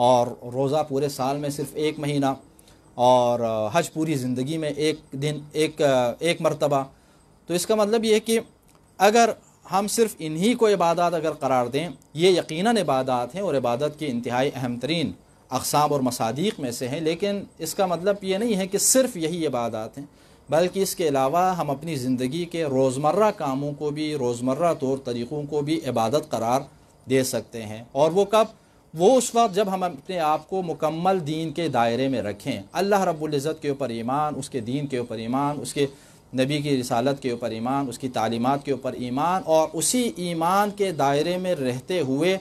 اور روزہ پورے سال میں صرف 1 مہینہ، اور حج پوری زندگی میں 1 دن ایک مرتبہ. تو اس کا مطلب یہ ہے کہ اگر ہم صرف انہی کو عبادات اگر قرار دیں، یہ یقیناً عبادات ہیں اور عبادت کی انتہائی اہم ترین اقسام اور مصادیق میں سے ہیں، لیکن اس کا مطلب یہ نہیں ہے کہ صرف یہی عبادات ہیں، بلکہ اس کے علاوہ ہم اپنی زندگی کے روزمرہ کاموں کو بھی، روزمرہ طور طریقوں کو بھی عبادت قرار دے سکتے ہیں. اور وہ کب؟ وہ اس وقت جب ہم اپنے آپ کو مکمل دین کے دائرے میں رکھیں، اللہ رب العزت کے اوپر ایمان، اس کے دین کے اوپر ایمان، اس کے نبی کی رسالت کے اوپر ایمان، اس کی تعلیمات کے اوپر ایمان، اور اسی ایمان کے دائرے میں رہتے ہوئے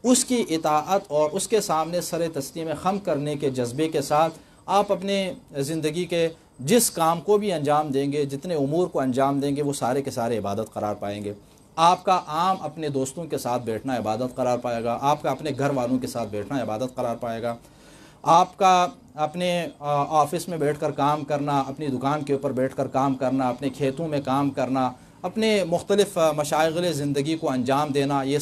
اس کی اطاعت اور اس کے سامنے سر تسلیم خم کرنے کے جذبے کے ساتھ آپ اپنے زندگی کے جس کام کو بھی انجام دیں گے، جتنے امور کو انجام دیں گے، وہ سارے کے سارے عبادت قرار پائیں گے. آپ کا عام اپنے دوستوں کے ساتھ بیٹھنا عبادت قرار پائے گا، آپ کا اپنے گھر والوں کے ساتھ بیٹھنا عبادت قرار پائے گا، آپ کا اپنے آفس میں بیٹھ کر کام کرنا، اپنی دکان کے اوپر بیٹھ کر کام کرنا، اپنے کھیتوں میں کام کرنا، اپنے مختلف مشاغل زندگی کو انجام دینا، یہ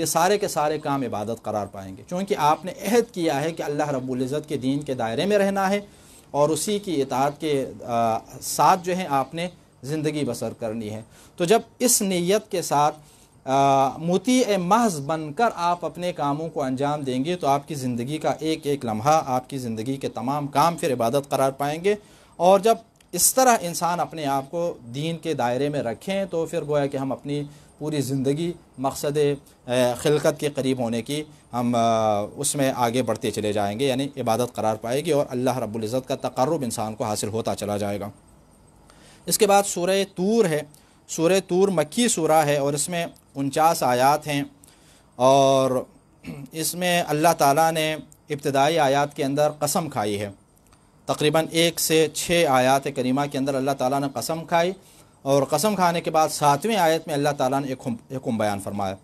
سارے کے سارے کام عبادت قرار پائیں گے، چونکہ آپ نے عہد کیا ہے کہ اللہ رب العزت کے دین کے دائرے میں رہنا ہے اور اسی کی اطاعت کے ساتھ جو ہے آپ نے زندگی بسر کرنی ہے. تو جب اس نیت کے ساتھ مطیع محض بن کر آپ اپنے کاموں کو انجام دیں گے تو آپ کی زندگی کا ایک ایک لمحہ، آپ کی زندگی کے تمام کام پھر عبادت قرار پائیں گے. اور جب اس طرح انسان اپنے آپ کو دین کے دائرے میں رکھیں تو پھر گویا کہ ہم اپنی پوری زندگی مقصد خلقت کے قریب ہونے کی ہم اس میں آگے بڑھتے چلے جائیں گے، یعنی عبادت قرار پائے گی اور اللہ رب العزت کا تقرب انسان کو حاصل ہوتا چلا جائے گا. اس کے بعد سورہ طور ہے. سورہ طور مکی سورہ ہے اور اس میں 49 آیات ہیں، اور اس میں اللہ تعالیٰ نے ابتدائی آیات کے اندر قسم کھائی ہے. تقریباً 1 سے 6 آیات کریمہ کے اندر اللہ تعالیٰ نے قسم کھائی، اور قسم کھانے کے بعد 7ویں آیت میں اللہ تعالیٰ نے ایک حکم بیان فرمایا.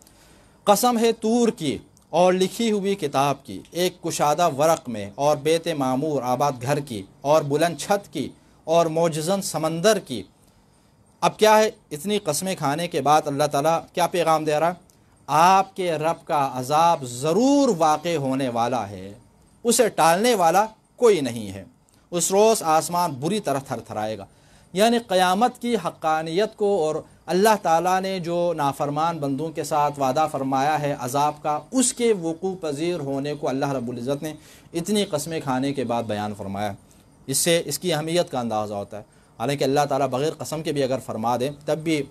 قسم ہے طور کی اور لکھی ہوئی کتاب کی، ایک کشادہ ورق میں، اور بیت معمور آباد گھر کی، اور بلند چھت کی، اور معجزن سمندر کی. اب کیا ہے، اتنی قسمیں کھانے کے بعد اللہ تعالیٰ کیا پیغام دے رہا؟ آپ کے رب کا عذاب ضرور واقع ہونے والا ہے، اسے ٹالنے والا کوئی نہیں ہے. اس روز آسمان بری طرح تھر تھرائے گا. یعنی قیامت کی حقانیت کو اور اللہ تعالیٰ نے جو نافرمان بندوں کے ساتھ وعدہ فرمایا ہے عذاب کا، اس کے وقوع پذیر ہونے کو اللہ رب العزت نے اتنی قسمیں کھانے کے بعد بیان فرمایا. اس سے اس کی اہمیت کا اندازہ ہوتا ہے. حالانکہ اللہ تعالیٰ بغیر قسم کے بھی اگر فرما دے تب بھی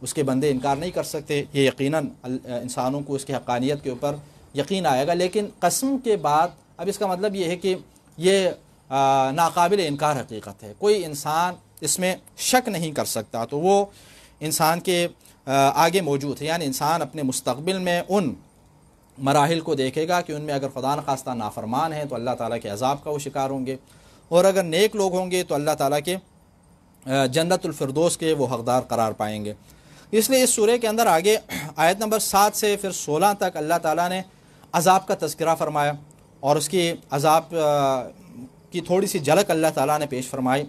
اس کے بندے انکار نہیں کر سکتے. یہ یقیناً انسانوں کو اس کی حقانیت کے اوپر یقین آئے گا. لیکن قسم کے بعد اب اس کا مطلب یہ ہے کہ یہ ناقابل انکار حقیقت ہے، کوئی انسان اس میں شک نہیں کر سکتا. تو وہ انسان کے آگے موجود ہے. یعنی انسان اپنے مستقبل میں ان مراحل کو دیکھے گا کہ ان میں اگر خدا نخواستہ نافرمان ہیں تو اللہ تعالیٰ کے عذاب کا وہ شکار ہوں گے، اور اگر نیک لوگ ہوں گے تو اللہ تعالیٰ کے جنت الفردوس کے وہ حقدار قرار پائیں گے. اس لیے اس سورہ کے اندر آگے آیت نمبر 7 سے پھر 16 تک اللہ تعالیٰ نے عذاب کا تذکرہ فرمایا، اور اس کی عذاب کی تھوڑی سی جھلک اللہ تعالیٰ نے پیش فرمائی.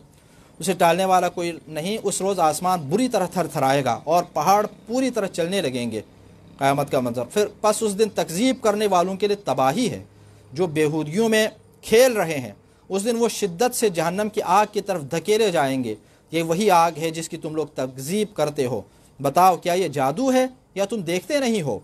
اسے ٹالنے والا کوئی نہیں. اس روز آسمان بری طرح تھر تھرائے گا اور پہاڑ پوری طرح چلنے لگیں گے. قیامت کا منظر. پھر پس اس دن تکذیب کرنے والوں کے لیے تباہی ہے جو بیہودگیوں میں کھیل رہے ہیں. اس دن وہ شدت سے جہنم کی آگ کی طرف دھکیلے جائیں گے. یہ وہی آگ ہے جس کی تم لوگ تکذیب کرتے ہو. بتاؤ کیا یہ جادو ہے یا تم دیکھتے نہیں ہو؟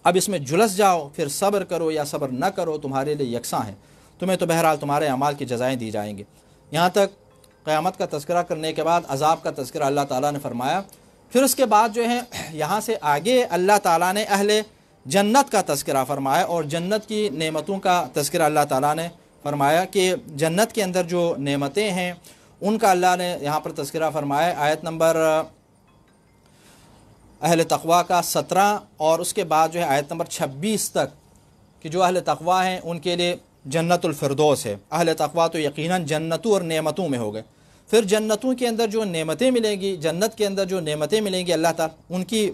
اب اس میں جلس جاؤ، پھر صبر کرو یا صبر نہ کرو، تمہارے لیے یکساں ہے. تمہیں تو بہرحال تمہارے اعمال کی جزائیں دی جائیں گی. یہاں تک قیامت کا تذکرہ کرنے کے بعد عذاب کا تذکرہ اللہ تعالیٰ نے فرمایا. پھر اس کے بعد جو ہے یہاں سے آگے اللہ تعالیٰ نے اہل جنت کا تذکرہ فرمایا، اور جنت کی نعمتوں کا تذکرہ اللہ تعالیٰ نے فرمایا کہ جنت کے اندر جو نعمتیں ہیں ان کا اللہ نے یہاں پر تذکرہ فرمایا. آیت نمبر اہل تقویٰ کا 17 اور اس کے بعد جو ہے آیت نمبر 26 تک کہ جو اہل تقویٰ ہیں ان کے لیے جنت الفردوس ہے. اہل تقویٰ تو یقیناً جنتوں اور نعمتوں میں ہو گئے. پھر جنتوں کے اندر جو نعمتیں ملیں گی، جنت کے اندر جو نعمتیں ملیں گی اللہ تعالیٰ ان کی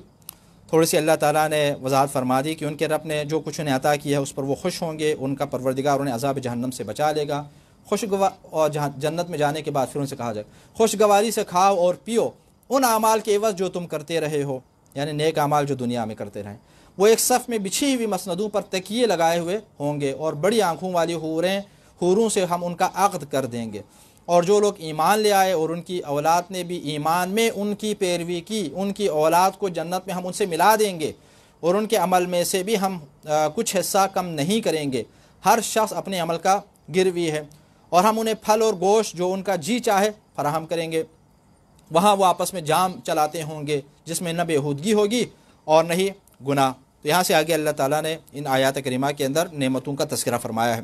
تھوڑی سی اللہ تعالیٰ نے وضاحت فرما دی کہ ان کے رب نے جو کچھ انہیں عطا کیا ہے اس پر وہ خوش ہوں گے. ان کا پروردگار انہیں عذاب جہنم سے بچا لے گا. اور جنت میں جانے کے بعد پھر ان سے کہا جائے خوشگواری سے کھاؤ اور پیو ان اعمال کے عوض جو تم کرتے رہے ہو، یعنی نیک اعمال جو دنیا میں کرتے رہیں. وہ ایک صف میں بچھی ہوئی مسندوں پر تکیے لگائے ہوئے ہوں گے، اور بڑی آنکھوں والی حوروں سے ہم ان کا عقد کر دیں گے۔ اور جو لوگ ایمان لے آئے اور ان کی اولاد نے بھی ایمان میں ان کی پیروی کی، ان کی اولاد کو جنت میں ہم ان سے ملا دیں گے، اور ان کے عمل میں سے بھی ہم کچھ حصہ کم نہیں کریں گے۔ ہر شخص اپنے عمل کا گروی ہے، اور ہم انہیں پھل اور گوشت جو ان کا جی چاہے فراہم کریں گے۔ وہاں وہ آپس میں جام چلاتے ہوں گے جس میں نہ بےہودگی ہوگی اور نہ ہی گناہ۔ تو یہاں سے آگے اللہ تعالیٰ نے ان آیات کریمہ کے اندر نعمتوں کا تذکرہ فرمایا ہے۔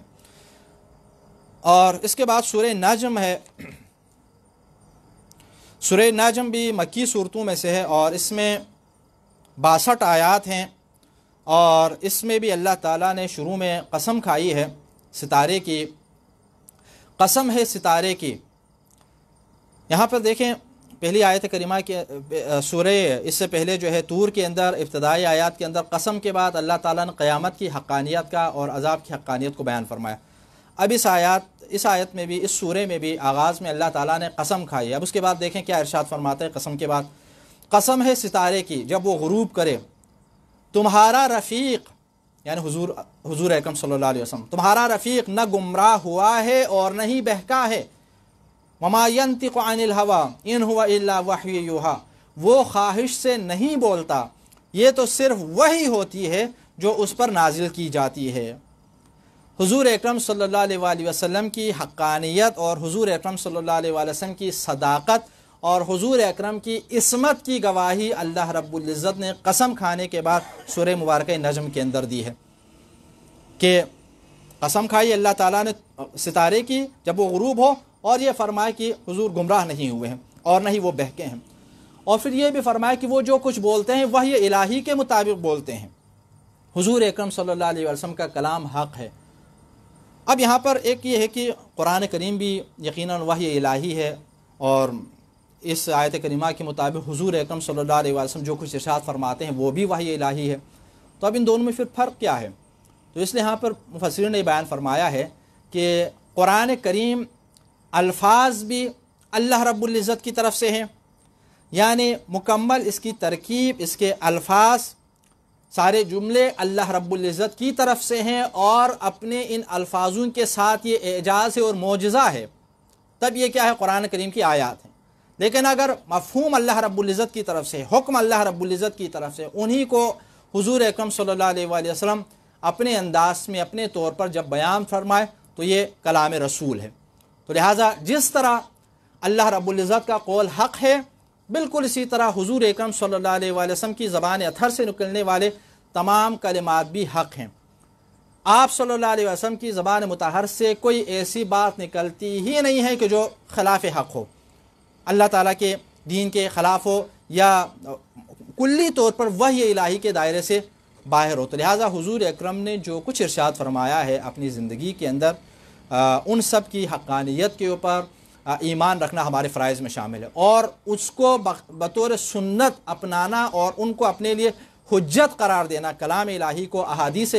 اور اس کے بعد سورہ نجم ہے۔ سورہ نجم بھی مکی صورتوں میں سے ہے، اور اس میں 62 آیات ہیں، اور اس میں بھی اللہ تعالیٰ نے شروع میں قسم کھائی ہے ستارے کی، قسم ہے ستارے کی۔ یہاں پر دیکھیں پہلی آیت کریمہ کے سورہ اس سے پہلے جو ہے طور کے اندر ابتدائی آیات کے اندر قسم کے بعد اللہ تعالیٰ نے قیامت کی حقانیت کا اور عذاب کی حقانیت کو بیان فرمایا۔ اب اس آیت میں بھی، اس سورے میں بھی آغاز میں اللہ تعالیٰ نے قسم کھائی۔ اب اس کے بعد دیکھیں کیا ارشاد فرماتا ہے قسم کے بعد، قسم ہے ستارے کی جب وہ غروب کرے، تمہارا رفیق یعنی حضور اکرم صلی اللہ علیہ وسلم، تمہارا رفیق نہ گمراہ ہوا ہے اور نہ ہی بہکا ہے۔ وما ينطق عن الهوى ان هو الا وحی یوحی، وہ خواہش سے نہیں بولتا، یہ تو صرف وحی ہوتی ہے جو اس پر نازل کی جاتی ہے۔ حضور اکرم صلی اللہ علیہ وآلہ وسلم کی حقانیت اور حضور اکرم صلی اللہ علیہ وآلہ وسلم کی صداقت اور حضور اکرم کی عصمت کی گواہی اللہ رب العزت نے قسم کھانے کے بعد سورہ مبارکہ نجم کے اندر دی ہے، کہ قسم کھائی اللہ تعالیٰ نے ستارے کی جب وہ غروب ہو، اور یہ فرمایا کہ حضور گمراہ نہیں ہوئے ہیں اور نہ ہی وہ بہکے ہیں، اور پھر یہ بھی فرمایا کہ وہ جو کچھ بولتے ہیں وحی الہی کے مطابق بولتے ہیں۔ حضور اکرم صلی اللہ علیہ وسلم کا کلام حق ہے۔ اب یہاں پر ایک یہ ہے کہ قرآن کریم بھی یقیناً وحی الہی ہے، اور اس آیت کریمہ کے مطابق حضور اکرم صلی اللہ علیہ وسلم جو کچھ ارشاد فرماتے ہیں وہ بھی وحی الہی ہے۔ تو اب ان دونوں میں پھر فرق کیا ہے؟ تو اس لیے یہاں پر مفسرین نے بیان فرمایا ہے کہ قرآن کریم الفاظ بھی اللہ رب العزت کی طرف سے ہیں، یعنی مکمل اس کی ترکیب، اس کے الفاظ، سارے جملے اللہ رب العزت کی طرف سے ہیں، اور اپنے ان الفاظوں کے ساتھ یہ اعجاز ہے اور معجزہ ہے، تب یہ کیا ہے قرآن کریم کی آیات ہیں۔ لیکن اگر مفہوم اللہ رب العزت کی طرف سے، حکم اللہ رب العزت کی طرف سے، انہی کو حضور اکرم صلی اللہ علیہ وآلہ وسلم اپنے انداز میں اپنے طور پر جب بیان فرمائے تو یہ کلام رسول ہے۔ تو لہٰذا جس طرح اللہ رب العزت کا قول حق ہے، بالکل اسی طرح حضور اکرم صلی اللہ علیہ وآلہ وسلم کی زبان اطہر سے نکلنے والے تمام کلمات بھی حق ہیں۔ آپ صلی اللہ علیہ وسلم کی زبان مطہر سے کوئی ایسی بات نکلتی ہی نہیں ہے کہ جو خلاف حق ہو، اللہ تعالیٰ کے دین کے خلاف ہو، یا کلی طور پر وحی الہی کے دائرے سے باہر ہو۔ تو لہٰذا حضور اکرم نے جو کچھ ارشاد فرمایا ہے اپنی زندگی کے اندر، ان سب کی حقانیت کے اوپر ایمان رکھنا ہمارے فرائض میں شامل ہے، اور اس کو بطور سنت اپنانا اور ان کو اپنے لیے حجت قرار دینا، کلام الہی کو، احادیث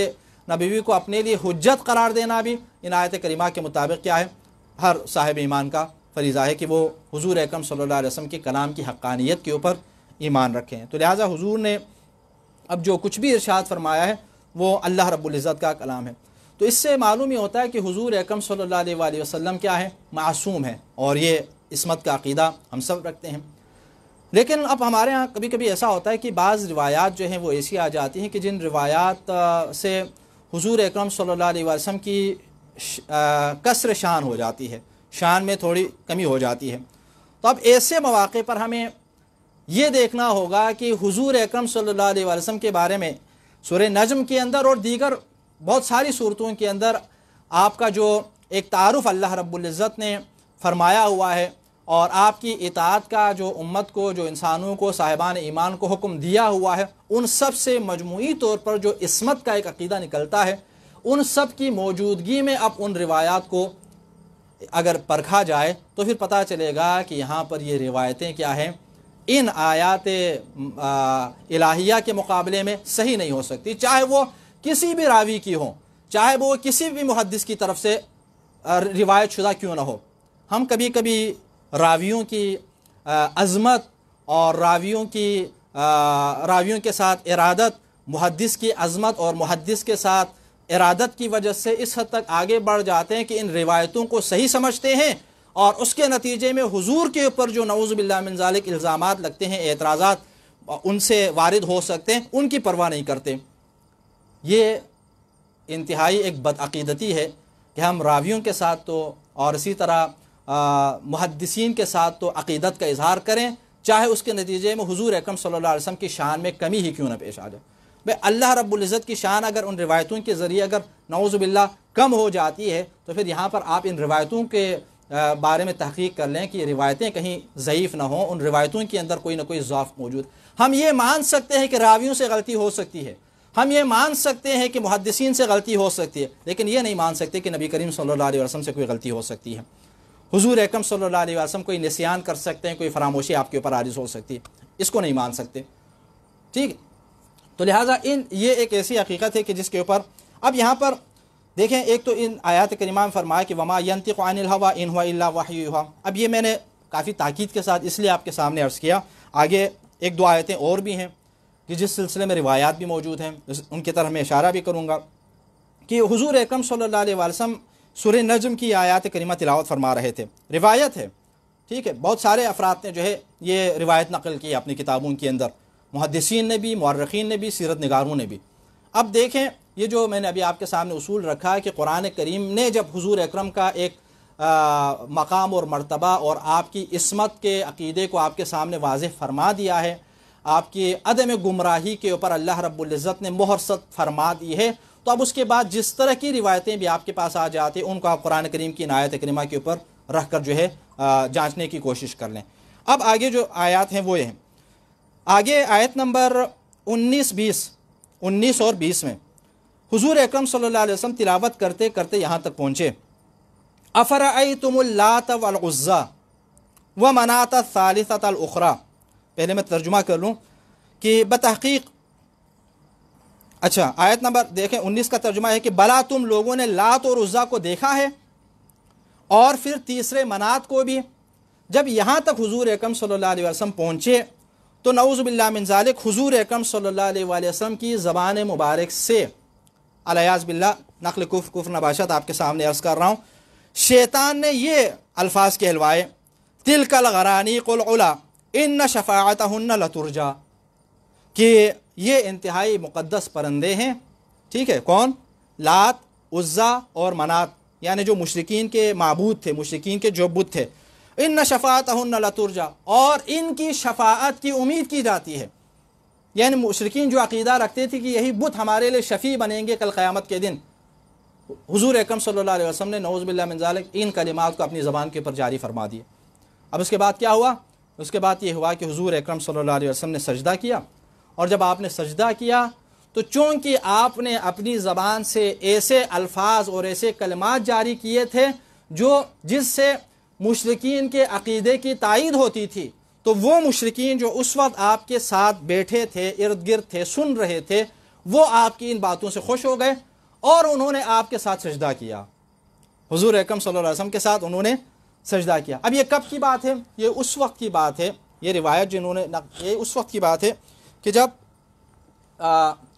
نبوی کو اپنے لیے حجت قرار دینا بھی ان آیت کریمہ کے مطابق کیا ہے، ہر صاحب ایمان کا فریضہ ہے کہ وہ حضور اکرم صلی اللہ علیہ وسلم کے کلام کی حقانیت کے اوپر ایمان رکھیں۔ تو لہٰذا حضور نے اب جو کچھ بھی ارشاد فرمایا ہے وہ اللہ رب العزت کا کلام ہے۔ تو اس سے معلوم یہ ہوتا ہے کہ حضور اکرم صلی اللہ علیہ وآلہ وسلم کیا ہے، معصوم ہے، اور یہ عصمت کا عقیدہ ہم سب رکھتے ہیں۔ لیکن اب ہمارے ہاں کبھی کبھی ایسا ہوتا ہے کہ بعض روایات جو ہیں وہ ایسی آ جاتی ہیں کہ جن روایات سے حضور اکرم صلی اللہ علیہ وسلم کی کسر شان ہو جاتی ہے، شان میں تھوڑی کمی ہو جاتی ہے۔ تو اب ایسے مواقع پر ہمیں یہ دیکھنا ہوگا کہ حضور اکرم صلی اللہ علیہ وسلم کے بارے میں سورہ نجم کے اندر اور دیگر بہت ساری صورتوں کے اندر آپ کا جو ایک تعارف اللہ رب العزت نے فرمایا ہوا ہے، اور آپ کی اطاعت کا جو امت کو، جو انسانوں کو، صاحبان ایمان کو حکم دیا ہوا ہے، ان سب سے مجموعی طور پر جو عصمت کا ایک عقیدہ نکلتا ہے، ان سب کی موجودگی میں اب ان روایات کو اگر پرکھا جائے تو پھر پتہ چلے گا کہ یہاں پر یہ روایتیں کیا ہیں، ان آیات الہیہ کے مقابلے میں صحیح نہیں ہو سکتی، چاہے وہ کسی بھی راوی کی ہوں، چاہے وہ کسی بھی محدث کی طرف سے روایت شدہ کیوں نہ ہو۔ ہم کبھی کبھی راویوں کی عظمت اور راویوں کے ساتھ ارادت محدث کی عظمت اور محدث کے ساتھ ارادت کی وجہ سے اس حد تک آگے بڑھ جاتے ہیں کہ ان روایتوں کو صحیح سمجھتے ہیں، اور اس کے نتیجے میں حضور کے اوپر جو نعوذ باللہ من ذالک الزامات لگتے ہیں، اعتراضات ان سے وارد ہو سکتے ہیں، ان کی پرواہ نہیں کرتے۔ یہ انتہائی ایک بدعقیدتی ہے کہ ہم راویوں کے ساتھ تو اور اسی طرح محدثین کے ساتھ تو عقیدت کا اظہار کریں، چاہے اس کے نتیجے میں حضور اکرم صلی اللہ علیہ وسلم کی شان میں کمی ہی کیوں نہ پیش آ جائے۔ بھئی اللہ رب العزت کی شان اگر ان روایتوں کے ذریعے اگر نعوذ باللہ کم ہو جاتی ہے تو پھر یہاں پر آپ ان روایتوں کے بارے میں تحقیق کر لیں کہ یہ روایتیں کہیں ضعیف نہ ہوں، ان روایتوں کے اندر کوئی نہ کوئی ضعف موجود۔ ہم یہ مان سکتے ہیں کہ راویوں سے غلطی ہو سکتی ہے، ہم یہ مان سکتے ہیں کہ محدثین سے غلطی ہو سکتی ہے، لیکن یہ نہیں مان سکتے کہ نبی کریم صلی اللہ علیہ وسلم سے کوئی غلطی ہو سکتی ہے، حضور اکرم صلی اللہ علیہ وسلم کوئی نسیان کر سکتے ہیں، کوئی فراموشی آپ کے اوپر عارض ہو سکتی ہے، اس کو نہیں مان سکتے۔ ٹھیک، تو لہٰذا یہ ایک ایسی حقیقت ہے کہ جس کے اوپر اب یہاں پر دیکھیں، ایک تو ان آیات کریمہ میں فرمایا کہ وما ینطق عن الہوی ان ہوا الا وحی یوحی۔ اب یہ میں نے کافی تاکید کے ساتھ اس لیے آپ کے سامنے عرض کیا، آگے ایک دو آیتیں اور بھی ہیں کہ جس سلسلے میں روایات بھی موجود ہیں، ان کی طرف میں اشارہ بھی کروں گا کہ حضور اکرم صلی اللہ علیہ وسلم سورہ نجم کی آیات کریمہ تلاوت فرما رہے تھے، روایت ہے، ٹھیک ہے، بہت سارے افراد نے جو ہے یہ روایت نقل کی اپنی کتابوں کے اندر، محدثین نے بھی، مورخین نے بھی، سیرت نگاروں نے بھی۔ اب دیکھیں یہ جو میں نے ابھی آپ کے سامنے اصول رکھا ہے کہ قرآن کریم نے جب حضور اکرم کا ایک مقام اور مرتبہ اور آپ کی عصمت کے عقیدے کو آپ کے سامنے واضح فرما دیا ہے، آپ کی عدم گمراہی کے اوپر اللہ رب العزت نے مہر ست فرما دی ہے، تو اب اس کے بعد جس طرح کی روایتیں بھی آپ کے پاس آ جاتی ہیں ان کو آپ قرآن کریم کی آیت کریمہ کے اوپر رکھ کر جو ہے جانچنے کی کوشش کر لیں۔ اب آگے جو آیات ہیں وہ یہ ہیں، آگے آیت نمبر 19 اور 20 میں حضور اکرم صلی اللہ علیہ وسلم تلاوت کرتے کرتے یہاں تک پہنچے، افرأیتم اللات والعزی ومناۃ الثالثۃ الاخری۔ پہلے میں ترجمہ کر لوں کہ بتحقیق، اچھا آیت نمبر دیکھیں 19 کا ترجمہ ہے کہ بلا تم لوگوں نے لات اور عزیٰ کو دیکھا ہے اور پھر تیسرے منات کو بھی۔ جب یہاں تک حضور اکرم صلی اللہ علیہ وسلم پہنچے تو نعوذ باللہ من ذالک حضور اکرم صلی اللہ علیہ وسلم کی زبان مبارک سے علیاذ باللہ نقل کفر نباشت آپ کے سامنے عرض کر رہا ہوں، شیطان نے یہ الفاظ کہلوائے، تلک الغرانیق العلا ان شفاعتہن لترجا، کہ یہ انتہائی مقدس پرندے ہیں، ٹھیک ہے، کون؟ لات، عزیٰ اور منات، یعنی جو مشرکین کے معبود تھے، مشرکین کے جو بت تھے، ان شفاعتہن لترجا، اور ان کی شفاعت کی امید کی جاتی ہے، یعنی مشرکین جو عقیدہ رکھتے تھے کہ یہی بت ہمارے لیے شفیع بنیں گے کل قیامت کے دن، حضور اکرم صلی اللہ علیہ وسلم نے نعوذ باللہ من ذالک ان کلمات کو اپنی زبان کے اوپر جاری فرما دیے۔ اب اس کے بعد کیا ہوا؟ اس کے بعد یہ ہوا کہ حضور اکرم صلی اللہ علیہ وسلم نے سجدہ کیا، اور جب آپ نے سجدہ کیا تو چونکہ آپ نے اپنی زبان سے ایسے الفاظ اور ایسے کلمات جاری کیے تھے جس سے مشرکین کے عقیدے کی تائید ہوتی تھی، تو وہ مشرکین جو اس وقت آپ کے ساتھ بیٹھے تھے، ارد گرد تھے، سن رہے تھے، وہ آپ کی ان باتوں سے خوش ہو گئے اور انہوں نے آپ کے ساتھ سجدہ کیا، حضور اکرم صلی اللہ علیہ وسلم کے ساتھ انہوں نے سجدہ کیا۔ اب یہ کب کی بات ہے؟ یہ اس وقت کی بات ہے، یہ روایت جنہوں نے یہ اس وقت کی بات ہے کہ جب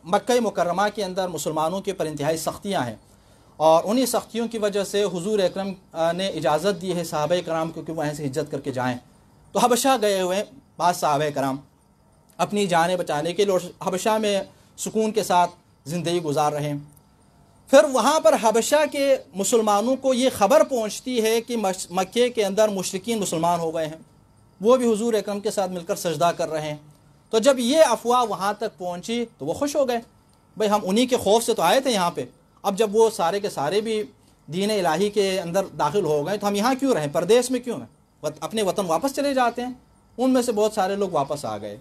مکہ مکرمہ کے اندر مسلمانوں کے پر انتہائی سختیاں ہیں، اور انہی سختیوں کی وجہ سے حضور اکرم نے اجازت دی ہے صحابہ کرام کو کہ وہ یہاں سے ہجرت کر کے جائیں، تو حبشہ گئے ہوئے بعض صحابہ کرام اپنی جانیں بچانے کے لیے، اور حبشہ میں سکون کے ساتھ زندگی گزار رہے ہیں۔ پھر وہاں پر حبشہ کے مسلمانوں کو یہ خبر پہنچتی ہے کہ مکے کے اندر مشرکین مسلمان ہو گئے ہیں، وہ بھی حضور اکرم کے ساتھ مل کر سجدہ کر رہے ہیں۔ تو جب یہ افواہ وہاں تک پہنچی تو وہ خوش ہو گئے، بھئی ہم انہی کے خوف سے تو آئے تھے یہاں پہ، اب جب وہ سارے کے سارے بھی دین الہی کے اندر داخل ہو گئے تو ہم یہاں کیوں رہیں، پردیس میں کیوں ہیں، اپنے وطن واپس چلے جاتے ہیں۔ ان میں سے بہت سارے لوگ واپس آ گئے۔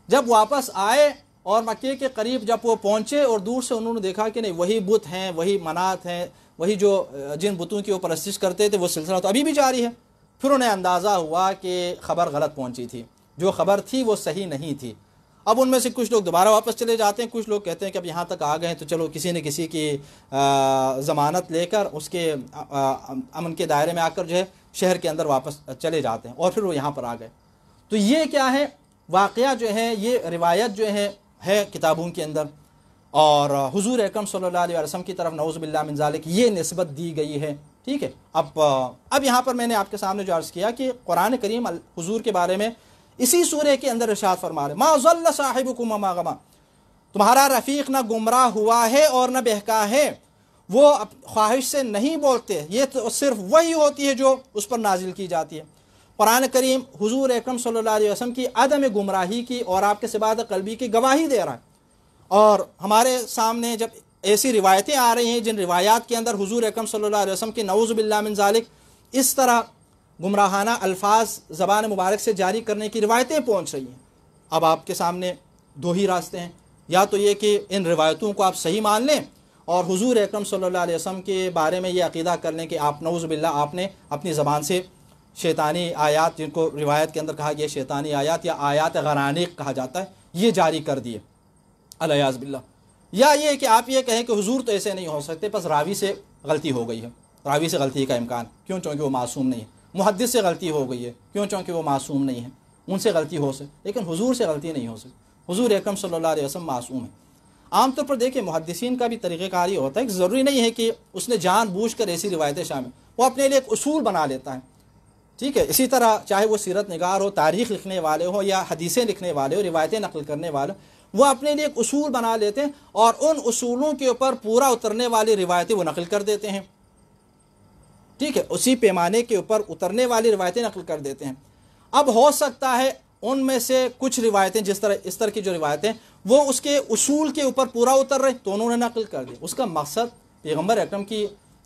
جب واپس آئے اور مکے کے قریب جب وہ پہنچے اور دور سے انہوں نے دیکھا کہ نہیں وہی بت ہیں، وہی منات ہیں، وہی جو جن بتوں کی وہ پرستش کرتے تھے وہ سلسلہ تو ابھی بھی جاری ہے، پھر انہیں اندازہ ہوا کہ خبر غلط پہنچی تھی، جو خبر تھی وہ صحیح نہیں تھی۔ اب ان میں سے کچھ لوگ دوبارہ واپس چلے جاتے ہیں، کچھ لوگ کہتے ہیں کہ اب یہاں تک آ گئے ہیں تو چلو کسی نہ کسی کی ضمانت لے کر اس کے امن کے دائرے میں آ کر جو ہے شہر کے اندر واپس چلے جاتے ہیں، اور پھر وہ یہاں پر آ گئے۔ تو یہ کیا ہے واقعہ جو ہے، یہ روایت جو ہے کتابوں کے اندر، اور حضور اکرم صلی اللہ علیہ وسلم کی طرف نعوذ باللہ من ذالک یہ نسبت دی گئی ہے، ٹھیک ہے۔ اب یہاں پر میں نے آپ کے سامنے جو عرض کیا کہ قرآن کریم حضور کے بارے میں اسی سورہ کے اندر ارشاد فرما رہے ما ضل صاحبکم وما غوی، تمہارا رفیق نہ گمراہ ہوا ہے اور نہ بہکا ہے، وہ خواہش سے نہیں بولتے، یہ تو صرف وہی ہوتی ہے جو اس پر نازل کی جاتی ہے۔ قرآن کریم حضور اکرم صلی اللہ علیہ وسلم کی عدم گمراہی کی اور آپ کے ثبات قلبی کی گواہی دے رہا ہے، اور ہمارے سامنے جب ایسی روایتیں آ رہی ہیں جن روایات کے اندر حضور اکرم صلی اللہ علیہ وسلم کی نعوذ باللہ من ذالک اس طرح گمراہانہ الفاظ زبان مبارک سے جاری کرنے کی روایتیں پہنچ رہی ہیں، اب آپ کے سامنے دو ہی راستے ہیں، یا تو یہ کہ ان روایتوں کو آپ صحیح مان لیں اور حضور اکرم صلی اللہ علیہ وسلم کے بارے میں یہ عقیدہ کر لیں کہ آپ نعوذ باللہ آپ نے اپنی زبان سے شیطانی آیات، جن کو روایت کے اندر کہا گیا شیطانی آیات یا آیات غرانق کہا جاتا ہے، یہ جاری کر دیے الیاذ باللہ، یا یہ کہ آپ یہ کہیں کہ حضور تو ایسے نہیں ہو سکتے، بس راوی سے غلطی ہو گئی ہے، راوی سے غلطی کا امکان کیوں، چونکہ وہ معصوم نہیں ہے، محدث سے غلطی ہو گئی ہے کیوں، چونکہ وہ معصوم نہیں ہے، ان سے غلطی ہو سکتی لیکن حضور سے غلطی نہیں ہو سکتی، حضور اکرم صلی اللہ علیہ وسلم معصوم ہے۔ عام طور پر دیکھیں محدثین کا بھی طریقہ کار یہ ہوتا ہے کہ ضروری نہیں ہے کہ اس نے جان بوجھ کر ایسی روایتیں شامل، وہ اپنے لیے ایک اصول بنا لیتا ہے، ٹھیک ہے۔ اسی طرح چاہے وہ سیرت نگار ہو، تاریخ لکھنے والے ہو یا حدیثیں لکھنے والے ہو، روایتیں نقل کرنے والے ہو، وہ اپنے لیے ایک اصول بنا لیتے ہیں اور ان اصولوں کے اوپر پورا اترنے والی روایتیں وہ نقل کر دیتے ہیں، ٹھیک ہے، اسی پیمانے کے اوپر اترنے والی روایتیں نقل کر دیتے ہیں۔ اب ہو سکتا ہے ان میں سے کچھ روایتیں اس طرح کی جو روایتیں وہ اس کے اصول کے اوپر پورا اتر رہے تو انہوں نے نقل کر دی، اس کا مقصد پیغمبر اکرم کی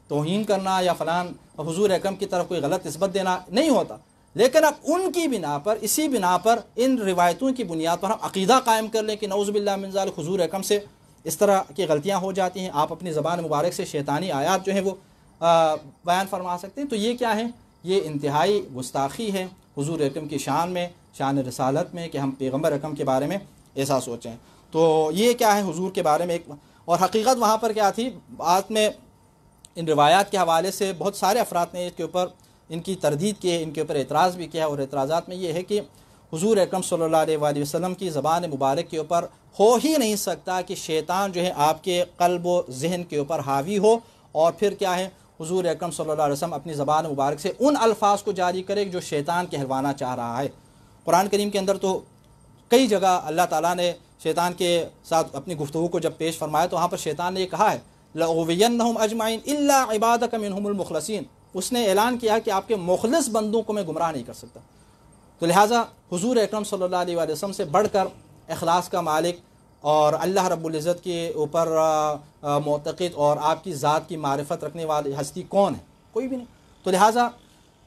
توہین کرنا یا فلان حضور اکرم کی طرف کوئی غلط نسبت دینا نہیں ہوتا، لیکن اب ان کی بنا پر، اسی بنا پر ان روایتوں کی بنیاد پر ہم عقیدہ قائم کر لیں کہ نعوذ باللہ من ذالک حضور اکرم سے اس طرح کی غلطیاں ہو جاتی ہیں، آپ اپنی زبان مبارک سے شیطانی آیات جو ہیں وہ بیان فرما سکتے ہیں، تو یہ کیا ہے، یہ انتہائی گستاخی ہے حضور اکرم کی شان میں، شان رسالت میں، کہ ہم پیغمبر اکرم کے بارے میں ایسا سوچیں۔ تو یہ کیا ہے حضور کے بارے میں ایک، اور حقیقت وہاں پر کیا تھی، بعد میں ان روایات کے حوالے سے بہت سارے افراد نے اس کے اوپر ان کی تردید کی ہے، ان کے اوپر اعتراض بھی کیا ہے، اور اعتراضات میں یہ ہے کہ حضور اکرم صلی اللہ علیہ وآلہ وسلم کی زبان مبارک کے اوپر ہو ہی نہیں سکتا کہ شیطان جو ہے آپ کے قلب و ذہن کے اوپر حاوی ہو، اور پھر کیا ہے حضور اکرم صلی اللہ علیہ وسلم اپنی زبان مبارک سے ان الفاظ کو جاری کرے جو شیطان کہلوانا چاہ رہا ہے۔ قرآن کریم کے اندر تو کئی جگہ اللہ تعالیٰ نے شیطان کے ساتھ اپنی گفتگو کو جب پیش فرمایا تو وہاں پر شیطان نے یہ کہا ہے لَأُغْوِيَنَّهُمْ أَجْمَعِينَ إِلَّا عِبَادَكَ مِنْهُمُ الْمُخْلَصِينَ، اس نے اعلان کیا کہ آپ کے مخلص بندوں کو میں گمراہ نہیں کر سکتا۔ تو لہٰذا حضور اکرم صلی اللہ علیہ وآلہ وسلم سے بڑھ کر اخلاص کا مالک اور اللہ رب العزت کے اوپر معتقد اور آپ کی ذات کی معرفت رکھنے والی ہستی کون ہے؟ کوئی بھی نہیں۔ تو لہٰذا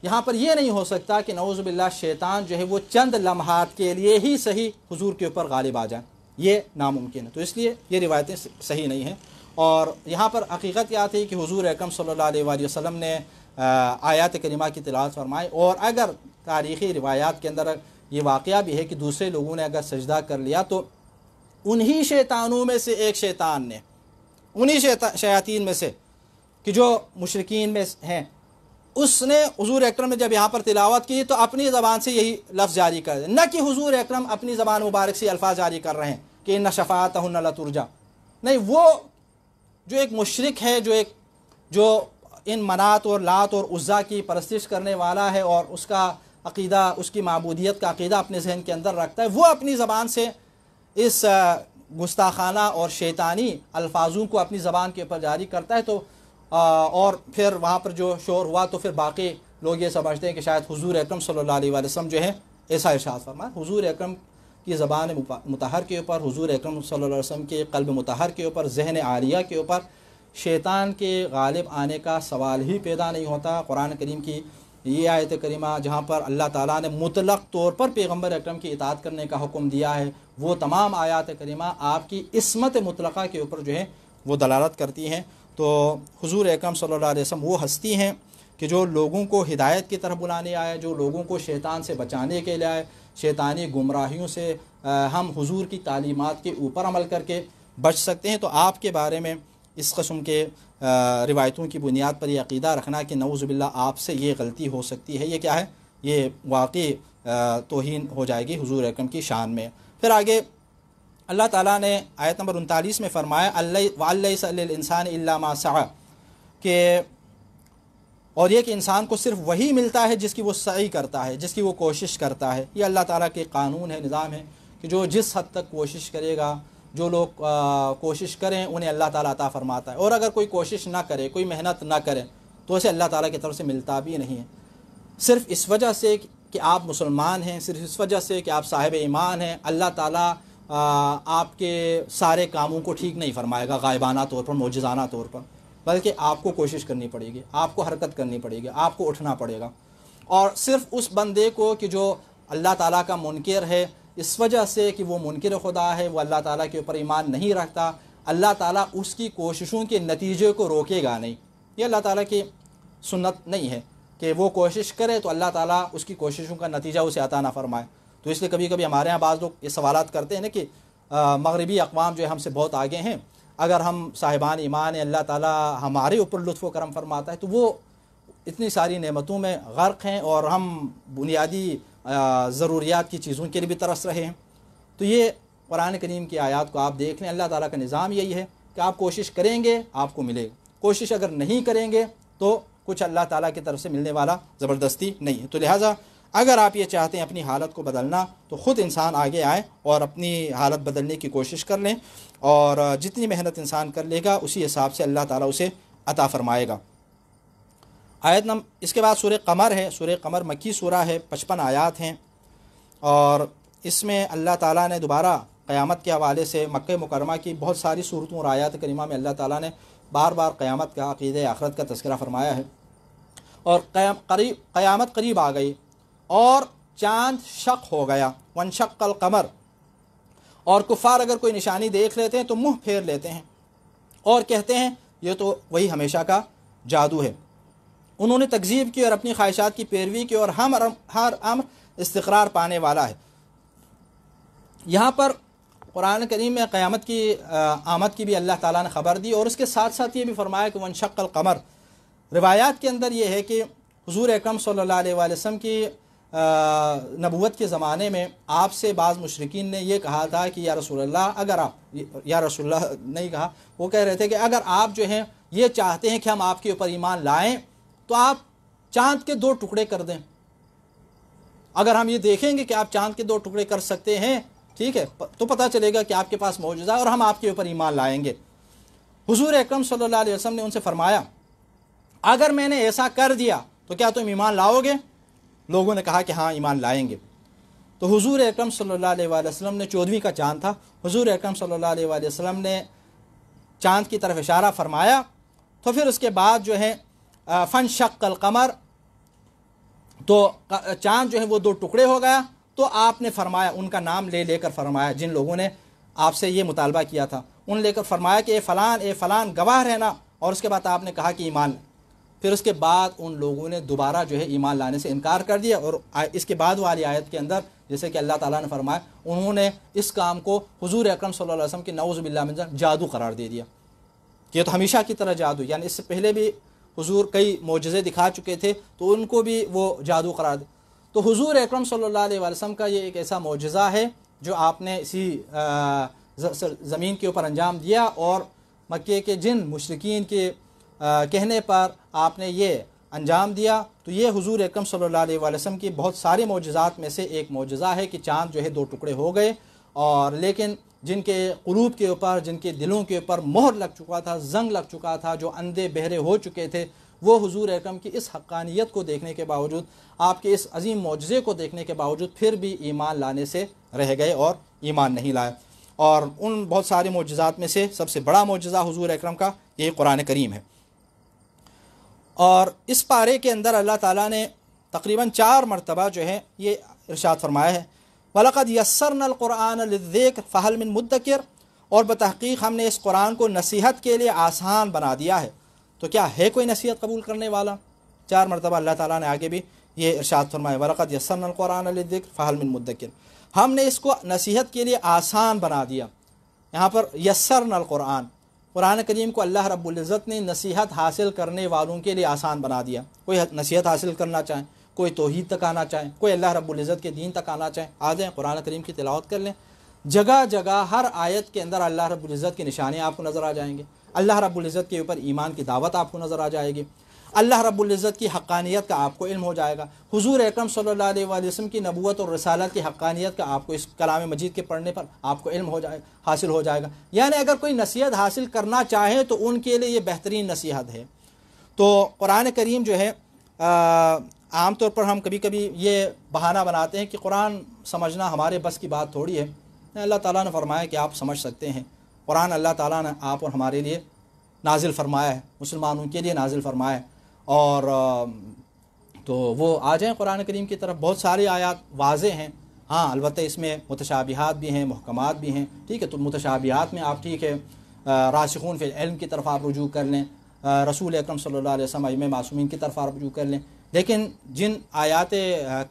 یہاں پر یہ نہیں ہو سکتا کہ نعوذ باللہ شیطان جو ہے وہ چند لمحات کے لیے ہی صحیح حضور کے اوپر غالب آ جائیں، یہ ناممکن ہے۔ تو اس لیے یہ روایتیں صحیح نہیں ہیں، اور یہاں پر حقیقت کیا تھی کہ حضور اکرم صلی اللہ علیہ وآلہ وسلم نے آیات کریمہ کی تلاوت فرمائی، اور اگر تاریخی روایات کے اندر یہ واقعہ بھی ہے کہ دوسرے لوگوں نے اگر سجدہ کر لیا تو انہی شیطانوں میں سے ایک شیطان نے، انہی شیاطین میں سے کہ جو مشرکین میں ہیں، اس نے حضور اکرم نے جب یہاں پر تلاوت کی تو اپنی زبان سے یہی لفظ جاری کر دے، نہ کہ حضور اکرم اپنی زبان مبارک سے الفاظ جاری کر رہے ہیں کہ ان شفاعتہن لترجا، نہیں، وہ جو ایک مشرک ہے، جو ان منات اور لات اور عزا کی پرستش کرنے والا ہے اور اس کا عقیدہ، اس کی معبودیت کا عقیدہ اپنے ذہن کے اندر رکھتا ہے، وہ اپنی زبان سے اس گستاخانہ اور شیطانی الفاظوں کو اپنی زبان کے اوپر جاری کرتا ہے، تو اور پھر وہاں پر جو شور ہوا تو پھر باقی لوگ یہ سمجھتے ہیں کہ شاید حضور اکرم صلی اللہ علیہ وآلہ وسلم جو ہے ایسا ارشاد فرمائے۔ حضور اکرم کی زبان مطہر کے اوپر، حضور اکرم صلی اللہ علیہ وسلم کے قلب مطہر کے اوپر، ذہن عالیہ کے اوپر شیطان کے غالب آنے کا سوال ہی پیدا نہیں ہوتا۔ قرآن کریم کی یہ آیت کریمہ جہاں پر اللہ تعالیٰ نے مطلق طور پر پیغمبر اکرم کی اطاعت کرنے کا حکم دیا ہے، وہ تمام آیات کریمہ آپ کی عصمت مطلقہ کے اوپر جو ہے وہ دلالت کرتی ہیں۔ تو حضور اکرم صلی اللہ علیہ وسلم وہ ہستی ہیں کہ جو لوگوں کو ہدایت کی طرف بلانے آئے، جو لوگوں کو شیطان سے بچانے کے لیے آئے، شیطانی گمراہیوں سے ہم حضور کی تعلیمات کے اوپر عمل کر کے بچ سکتے ہیں۔ تو آپ کے بارے میں اس قسم کے روایتوں کی بنیاد پر یہ عقیدہ رکھنا کہ نعوذ باللہ آپ سے یہ غلطی ہو سکتی ہے، یہ کیا ہے، یہ واقعی توہین ہو جائے گی حضور اکرم کی شان میں۔ پھر آگے اللہ تعالیٰ نے آیت نمبر 39 میں فرمایا وَلَيْسَ لِلْإِنسَانِ إِلَّا مَا سَعَى، کہ اور یہ کہ انسان کو صرف وہی ملتا ہے جس کی وہ سعی کرتا ہے، جس کی وہ کوشش کرتا ہے۔ یہ اللہ تعالیٰ کے قانون ہے، نظام ہے کہ جو جس حد تک کوشش کرے گا، جو لوگ کوشش کریں انہیں اللہ تعالیٰ عطا فرماتا ہے، اور اگر کوئی کوشش نہ کرے، کوئی محنت نہ کرے تو اسے اللہ تعالیٰ کی طرف سے ملتا بھی نہیں ہے۔ صرف اس وجہ سے کہ آپ مسلمان ہیں، صرف اس وجہ سے کہ آپ صاحب ایمان ہیں، اللہ تعالیٰ آپ کے سارے کاموں کو ٹھیک نہیں فرمائے گا غائبانہ طور پر، معجزانہ طور پر، بلکہ آپ کو کوشش کرنی پڑے گی، آپ کو حرکت کرنی پڑے گی، آپ کو اٹھنا پڑے گا۔ اور صرف اس بندے کو کہ جو اللہ تعالیٰ کا منکر ہے، اس وجہ سے کہ وہ منکر خدا ہے، وہ اللہ تعالیٰ کے اوپر ایمان نہیں رکھتا، اللہ تعالیٰ اس کی کوششوں کے نتیجے کو روکے گا نہیں۔ یہ اللہ تعالیٰ کی سنت نہیں ہے کہ وہ کوشش کرے تو اللہ تعالیٰ اس کی کوششوں کا نتیجہ اسے عطا نہ فرمائے۔ تو اس لیے کبھی کبھی ہمارے ہاں بعض لوگ یہ سوالات کرتے ہیں نا کہ مغربی اقوام جو ہے ہم سے بہت آگے ہیں، اگر ہم صاحبان ایمان ہیں، اللہ تعالیٰ ہمارے اوپر لطف و کرم فرماتا ہے تو وہ اتنی ساری نعمتوں میں غرق ہیں اور ہم بنیادی ضروریات کی چیزوں کے لیے بھی ترس رہے ہیں۔ تو یہ قرآن کریم کی آیات کو آپ دیکھ لیں، اللہ تعالیٰ کا نظام یہی ہے کہ آپ کوشش کریں گے آپ کو ملے گا، کوشش اگر نہیں کریں گے تو کچھ اللہ تعالیٰ کی طرف سے ملنے والا زبردستی نہیں ہے۔ تو لہٰذا اگر آپ یہ چاہتے ہیں اپنی حالت کو بدلنا تو خود انسان آگے آئے اور اپنی حالت بدلنے کی کوشش کر لیں، اور جتنی محنت انسان کر لے گا اسی حساب سے اللہ تعالیٰ اسے عطا فرمائے گا۔ اس کے بعد سورہ قمر ہے۔ سورہ قمر مکی سورہ ہے، 55 آیات ہیں، اور اس میں اللہ تعالیٰ نے دوبارہ قیامت کے حوالے سے مکہ مکرمہ کی بہت ساری صورتوں اور آیات کریمہ میں اللہ تعالیٰ نے بار بار قیامت کا، عقیدہ آخرت کا تذکرہ فرمایا ہے۔ اور قیامت قریب آ گئی اور چاند شق ہو گیا، وانشق القمر، اور کفار اگر کوئی نشانی دیکھ لیتے ہیں تو منہ پھیر لیتے ہیں اور کہتے ہیں یہ تو وہی ہمیشہ کا جادو ہے۔ انہوں نے تکذیب کی اور اپنی خواہشات کی پیروی کی، اور ہر امر استقرار پانے والا ہے۔ یہاں پر قرآن کریم میں قیامت کی آمد کی بھی اللہ تعالیٰ نے خبر دی، اور اس کے ساتھ ساتھ یہ بھی فرمایا کہ وانشق القمر۔ روایات کے اندر یہ ہے کہ حضور اکرم صلی اللہ علیہ وآلہ وسلم کی نبوت کے زمانے میں آپ سے بعض مشرکین نے یہ کہا تھا کہ یا رسول اللہ، اگر آپ، یا رسول اللہ نہیں کہا، وہ کہہ رہے تھے کہ اگر آپ جو ہیں یہ چاہتے ہیں کہ ہم آپ کے اوپر ایمان لائیں تو آپ چاند کے 2 ٹکڑے کر دیں۔ اگر ہم یہ دیکھیں گے کہ آپ چاند کے 2 ٹکڑے کر سکتے ہیں، ٹھیک ہے، تو پتہ چلے گا کہ آپ کے پاس معجزہ ہے اور ہم آپ کے اوپر ایمان لائیں گے۔ حضور اکرم صلی اللہ علیہ وسلم نے ان سے فرمایا اگر میں نے ایسا کر دیا تو کیا تم ایمان لاؤ گے؟ لوگوں نے کہا کہ ہاں ایمان لائیں گے۔ تو حضور اکرم صلی اللہ علیہ وآلہ وسلم نے 14ویں کا چاند تھا، حضور اکرم صلی اللہ علیہ وآلہ وسلم نے چاند کی طرف اشارہ فرمایا، تو پھر اس کے بعد جو ہے فانشق القمر، تو چاند جو ہے وہ 2 ٹکڑے ہو گیا۔ تو آپ نے فرمایا، ان کا نام لے لے کر فرمایا جن لوگوں نے آپ سے یہ مطالبہ کیا تھا، ان لے کر فرمایا کہ اے فلان گواہ رہنا، اور اس کے بعد آپ نے کہا کہ ایمان۔ پھر اس کے بعد ان لوگوں نے دوبارہ جو ہے ایمان لانے سے انکار کر دیا، اور اس کے بعد والی آیت کے اندر جیسے کہ اللہ تعالیٰ نے فرمایا انہوں نے اس کام کو حضور اکرم صلی اللہ علیہ وسلم کے نعوذ باللہ من ذلک جادو قرار دے دیا کہ یہ تو ہمیشہ کی طرح جادو، یعنی اس سے پہلے بھی حضور کئی معجزے دکھا چکے تھے تو ان کو بھی وہ جادو قرار دے۔ تو حضور اکرم صلی اللہ علیہ وسلم کا یہ ایک ایسا معجزہ ہے جو آپ نے اسی زمین کے اوپر انجام دیا، اور مکے کے جن مشرکین کے کہنے پر آپ نے یہ انجام دیا۔ تو یہ حضور اکرم صلی اللہ علیہ وسلم کی بہت سارے معجزات میں سے ایک معجزہ ہے کہ چاند جو ہے 2 ٹکڑے ہو گئے، اور لیکن جن کے قلوب کے اوپر، جن کے دلوں کے اوپر مہر لگ چکا تھا، زنگ لگ چکا تھا، جو اندھے بہرے ہو چکے تھے، وہ حضور اکرم کی اس حقانیت کو دیکھنے کے باوجود، آپ کے اس عظیم معجزے کو دیکھنے کے باوجود پھر بھی ایمان لانے سے رہ گئے اور ایمان نہیں لائے۔ اور ان بہت سارے معجزات میں سے سب سے بڑا معجزہ حضور اکرم کا یہ قرآن کریم ہے۔ اور اس پارے کے اندر اللہ تعالیٰ نے تقریباً 4 مرتبہ جو ہے یہ ارشاد فرمایا ہے وَلَقَدْ يَسَّرْنَا الْقُرْآنَ لِلذِّكْرِ فَهَلْ مِن مُدَّكِرٍ، اور بتحقیق ہم نے اس قرآن کو نصیحت کے لیے آسان بنا دیا ہے، تو کیا ہے کوئی نصیحت قبول کرنے والا؟ 4 مرتبہ اللہ تعالیٰ نے آگے بھی یہ ارشاد فرمایا وَلَقَدْ يَسَّرْنَا الْقُرْآنَ لِلذِّكْرِ فَهَلْ مِن مُدَّكِرٍ، ہم نے اس کو نصیحت کے لیے آسان بنا دیا۔ یہاں پر یسرنا القرآن، قرآن کریم کو اللہ رب العزت نے نصیحت حاصل کرنے والوں کے لیے آسان بنا دیا۔ کوئی نصیحت حاصل کرنا چاہیں، کوئی توحید تک آنا چاہیں، کوئی اللہ رب العزت کے دین تک آنا چاہیں، آ جائیں قرآن کریم کی تلاوت کر لیں۔ جگہ جگہ ہر آیت کے اندر اللہ رب العزت کی نشانیاں آپ کو نظر آ جائیں گے، اللہ رب العزت کے اوپر ایمان کی دعوت آپ کو نظر آ جائے گی، اللہ رب العزت کی حقانیت کا آپ کو علم ہو جائے گا، حضور اکرم صلی اللہ علیہ وآلہ وسلم کی نبوت اور رسالت کی حقانیت کا آپ کو اس کلام مجید کے پڑھنے پر آپ کو علم حاصل ہو جائے گا۔ یعنی اگر کوئی نصیحت حاصل کرنا چاہے تو ان کے لیے یہ بہترین نصیحت ہے۔ تو قرآن کریم جو ہے عام طور پر ہم کبھی کبھی یہ بہانہ بناتے ہیں کہ قرآن سمجھنا ہمارے بس کی بات تھوڑی ہے۔ اللہ تعالیٰ نے فرمایا کہ آپ سمجھ سکتے ہیں، قرآن اللہ تعالیٰ نے آپ اور ہمارے لیے نازل فرمایا ہے، مسلمانوں کے لیے نازل فرمایا ہے، اور تو وہ آ جائیں قرآن کریم کی طرف۔ بہت ساری آیات واضح ہیں، ہاں البتہ اس میں متشابہات بھی ہیں، محکمات بھی ہیں، ٹھیک ہے۔ تو متشابہات میں آپ ٹھیک ہے راسخون فی العلم کی طرف آپ رجوع کر لیں، رسول اکرم صلی اللہ علیہ وسلم ائمہ معصومین کی طرف آپ رجوع کر لیں، لیکن جن آیات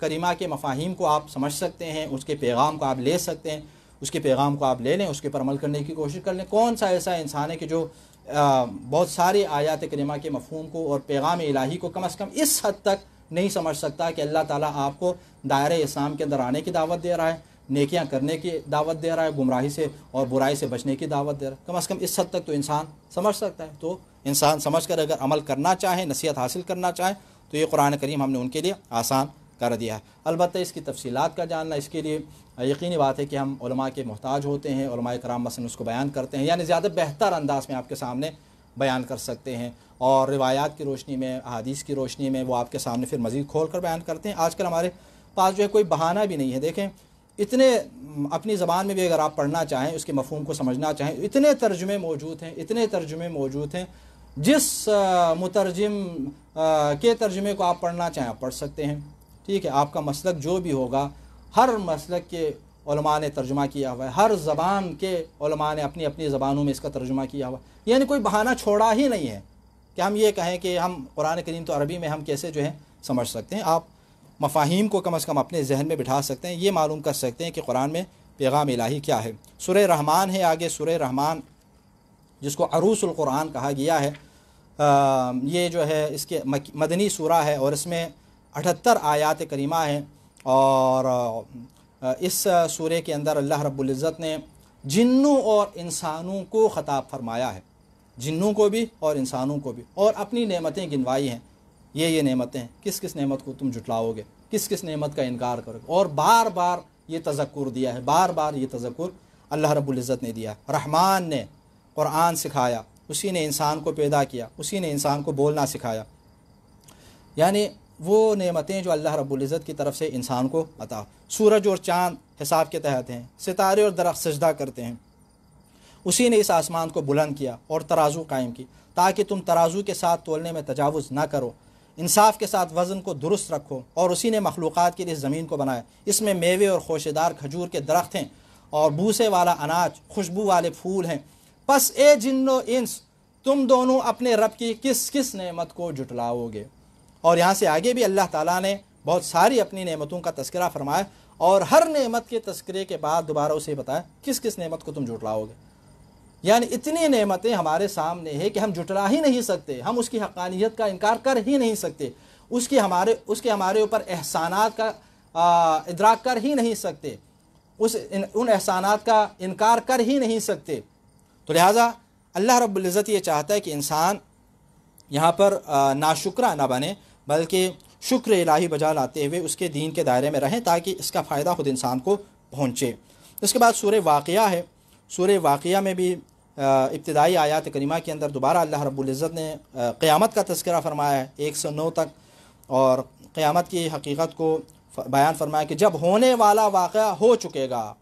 کریمہ کے مفاہیم کو آپ سمجھ سکتے ہیں، اس کے پیغام کو آپ لے سکتے ہیں، اس کے پیغام کو آپ لے لیں، اس کے پر عمل کرنے کی کوشش کر لیں۔ کون سا ایسا انسان ہے کہ جو بہت ساری آیات کریمہ کے مفہوم کو اور پیغام الہی کو کم از کم اس حد تک نہیں سمجھ سکتا کہ اللہ تعالیٰ آپ کو دائرہ اسلام کے اندر آنے کی دعوت دے رہا ہے، نیکیاں کرنے کی دعوت دے رہا ہے، گمراہی سے اور برائی سے بچنے کی دعوت دے رہا ہے۔ کم از کم اس حد تک تو انسان سمجھ سکتا ہے۔ تو انسان سمجھ کر اگر عمل کرنا چاہے، نصیحت حاصل کرنا چاہے، تو یہ قرآن کریم ہم نے ان کے لیے آسان کر دیا ہے۔ البتہ اس کی تفصیلات کا جاننا، اس کے لیے یقینی بات ہے کہ ہم علماء کے محتاج ہوتے ہیں، علماء کرام مثلا اس کو بیان کرتے ہیں، یعنی زیادہ بہتر انداز میں آپ کے سامنے بیان کر سکتے ہیں، اور روایات کی روشنی میں، احادیث کی روشنی میں وہ آپ کے سامنے پھر مزید کھول کر بیان کرتے ہیں۔ آج کل ہمارے پاس جو ہے کوئی بہانہ بھی نہیں ہے، دیکھیں اتنے اپنی زبان میں بھی اگر آپ پڑھنا چاہیں، اس کے مفہوم کو سمجھنا چاہیں، اتنے ترجمے موجود ہیں، اتنے ترجمے موجود ہیں، جس مترجم کے ترجمے کو آپ پڑھنا چاہیں آپ پڑھ سکتے ہیں، ٹھیک ہے۔ آپ کا مسلک جو بھی ہوگا، ہر مسلک کے علماء نے ترجمہ کیا ہوا ہے، ہر زبان کے علماء نے اپنی اپنی زبانوں میں اس کا ترجمہ کیا ہوا ہے، یعنی کوئی بہانہ چھوڑا ہی نہیں ہے کہ ہم یہ کہیں کہ ہم قرآن کریم تو عربی میں ہم کیسے جو ہے سمجھ سکتے ہیں۔ آپ مفاہیم کو کم از کم اپنے ذہن میں بٹھا سکتے ہیں، یہ معلوم کر سکتے ہیں کہ قرآن میں پیغام الہی کیا ہے۔ سورہ رحمان ہے آگے، سورہ رحمان جس کو عروس القرآن کہا گیا ہے، یہ جو ہے اس کے مدنی سورہ ہے، اور اس میں 78 آیات کریمہ ہیں، اور اس سورے کے اندر اللہ رب العزت نے جنوں اور انسانوں کو خطاب فرمایا ہے، جنوں کو بھی اور انسانوں کو بھی، اور اپنی نعمتیں گنوائی ہیں۔ یہ نعمتیں، کس کس نعمت کو تم جھٹلاؤ گے، کس کس نعمت کا انکار کرو گے، اور بار بار یہ تذکر دیا ہے، بار بار یہ تذکر اللہ رب العزت نے دیا۔ رحمان نے قرآن سکھایا، اسی نے انسان کو پیدا کیا، اسی نے انسان کو بولنا سکھایا، یعنی وہ نعمتیں جو اللہ رب العزت کی طرف سے انسان کو عطا۔ سورج اور چاند حساب کے تحت ہیں، ستارے اور درخت سجدہ کرتے ہیں، اسی نے اس آسمان کو بلند کیا اور ترازو قائم کی تاکہ تم ترازو کے ساتھ تولنے میں تجاوز نہ کرو، انصاف کے ساتھ وزن کو درست رکھو، اور اسی نے مخلوقات کے لیے زمین کو بنایا، اس میں میوے اور خوشیدار کھجور کے درخت ہیں، اور بوسے والا اناج، خوشبو والے پھول ہیں۔ پس اے جن و انس، تم دونوں اپنے رب کی کس کس نعمت کو جھٹلاؤ گے۔ اور یہاں سے آگے بھی اللہ تعالیٰ نے بہت ساری اپنی نعمتوں کا تذکرہ فرمایا، اور ہر نعمت کے تذکرے کے بعد دوبارہ اسے بتایا کس کس نعمت کو تم جھٹلاؤ گے۔ یعنی اتنی نعمتیں ہمارے سامنے ہے کہ ہم جھٹلا ہی نہیں سکتے، ہم اس کی حقانیت کا انکار کر ہی نہیں سکتے، اس کے ہمارے اوپر احسانات کا ادراک کر ہی نہیں سکتے، ان احسانات کا انکار کر ہی نہیں سکتے۔ تو لہٰذا اللہ رب العزت یہ چاہتا ہے کہ انسان یہاں پر ناشکرہ نہ بنے، بلکہ شکر الہی بجا لاتے ہوئے اس کے دین کے دائرے میں رہیں، تاکہ اس کا فائدہ خود انسان کو پہنچے۔ اس کے بعد سورہ واقعہ ہے، سورہ واقعہ میں بھی ابتدائی آیات کریمہ کے اندر دوبارہ اللہ رب العزت نے قیامت کا تذکرہ فرمایا ہے 109 تک، اور قیامت کی حقیقت کو بیان فرمایا کہ جب ہونے والا واقعہ ہو چکے گا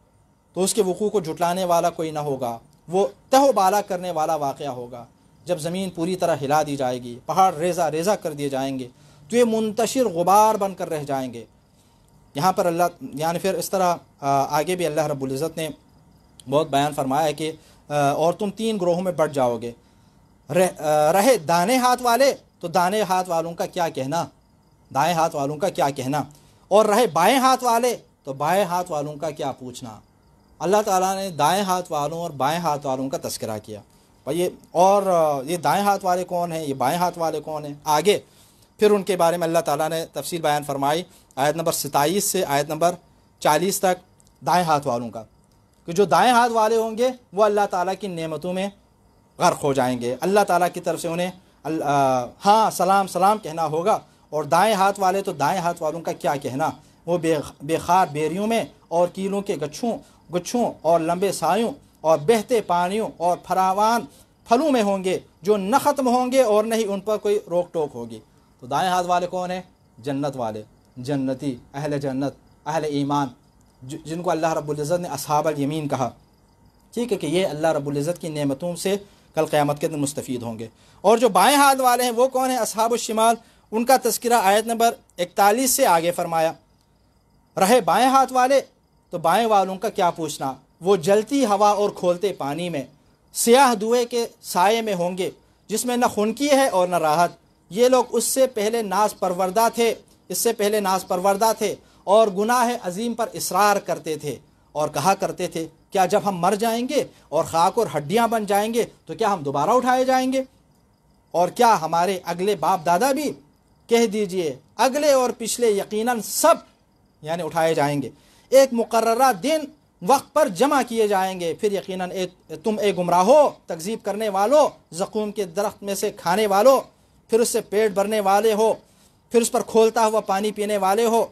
تو اس کے وقوع کو جھٹلانے والا کوئی نہ ہوگا، وہ تہ و بالا کرنے والا واقعہ ہوگا۔ جب زمین پوری طرح ہلا دی جائے گی، پہاڑ ریزہ ریزہ کر دیے جائیں گے، تو یہ منتشر غبار بن کر رہ جائیں گے۔ یہاں پر اللہ یعنی پھر اس طرح آگے بھی اللہ رب العزت نے بہت بیان فرمایا ہے کہ اور تم 3 گروہوں میں بٹ جاؤ گے، رہے دانے ہاتھ والے تو دانے ہاتھ والوں کا کیا کہنا، دائیں ہاتھ والوں کا کیا کہنا، اور رہے بائیں ہاتھ والے تو بائیں ہاتھ والوں کا کیا پوچھنا۔ اللہ تعالیٰ نے دائیں ہاتھ والوں اور بائیں ہاتھ والوں کا تذکرہ کیا، اور یہ دائیں ہاتھ والے کون ہیں، یہ بائیں ہاتھ والے کون ہیں، آگے پھر ان کے بارے میں اللہ تعالیٰ نے تفصیل بیان فرمائی، آیت نمبر 27 سے آیت نمبر 40 تک دائیں ہاتھ والوں کا کہ جو دائیں ہاتھ والے ہوں گے وہ اللہ تعالیٰ کی نعمتوں میں غرق ہو جائیں گے، اللہ تعالیٰ کی طرف سے انہیں ہاں سلام سلام کہنا ہوگا، اور دائیں ہاتھ والے تو دائیں ہاتھ والوں کا کیا کہنا، وہ بے خار بیریوں میں اور کیلوں کے گچھوں اور لمبے سایوں اور بہتے پانیوں اور فراوان پھلوں میں ہوں گے، جو نہ ختم ہوں گے اور نہ ہی ان پر کوئی روک ٹوک ہوگی۔ تو دائیں ہاتھ والے کون ہیں؟ جنت والے، جنتی، اہل جنت، اہل ایمان، جن کو اللہ رب العزت نے اصحاب الیمین کہا، ٹھیک ہے، کہ یہ اللہ رب العزت کی نعمتوں سے کل قیامت کے دن مستفید ہوں گے۔ اور جو بائیں ہاتھ والے ہیں وہ کون ہیں؟ اصحاب الشمال، ان کا تذکرہ آیت نمبر 41 سے آگے فرمایا۔ رہے بائیں ہاتھ والے تو بائیں والوں کا کیا پوچھنا، وہ جلتی ہوا اور کھولتے پانی میں سیاہ دھوئے کے سائے میں ہوں گے، جس میں نہ خنکی ہے اور نہ راحت۔ یہ لوگ اس سے پہلے ناز پروردہ تھے اور گناہ عظیم پر اصرار کرتے تھے، اور کہا کرتے تھے کیا جب ہم مر جائیں گے اور خاک اور ہڈیاں بن جائیں گے تو کیا ہم دوبارہ اٹھائے جائیں گے؟ اور کیا ہمارے اگلے باپ دادا بھی؟ کہہ دیجئے اگلے اور پچھلے یقیناً سب یعنی اٹھائے جائیں گے، ایک مقررہ دن وقت پر جمع کیے جائیں گے، پھر یقیناً تم گمراہو، تکذیب کرنے والو، زقوم کے درخت میں سے کھانے والو، پھر اس سے پیٹ بھرنے والے ہو، پھر اس پر کھولتا ہوا پانی پینے والے ہو،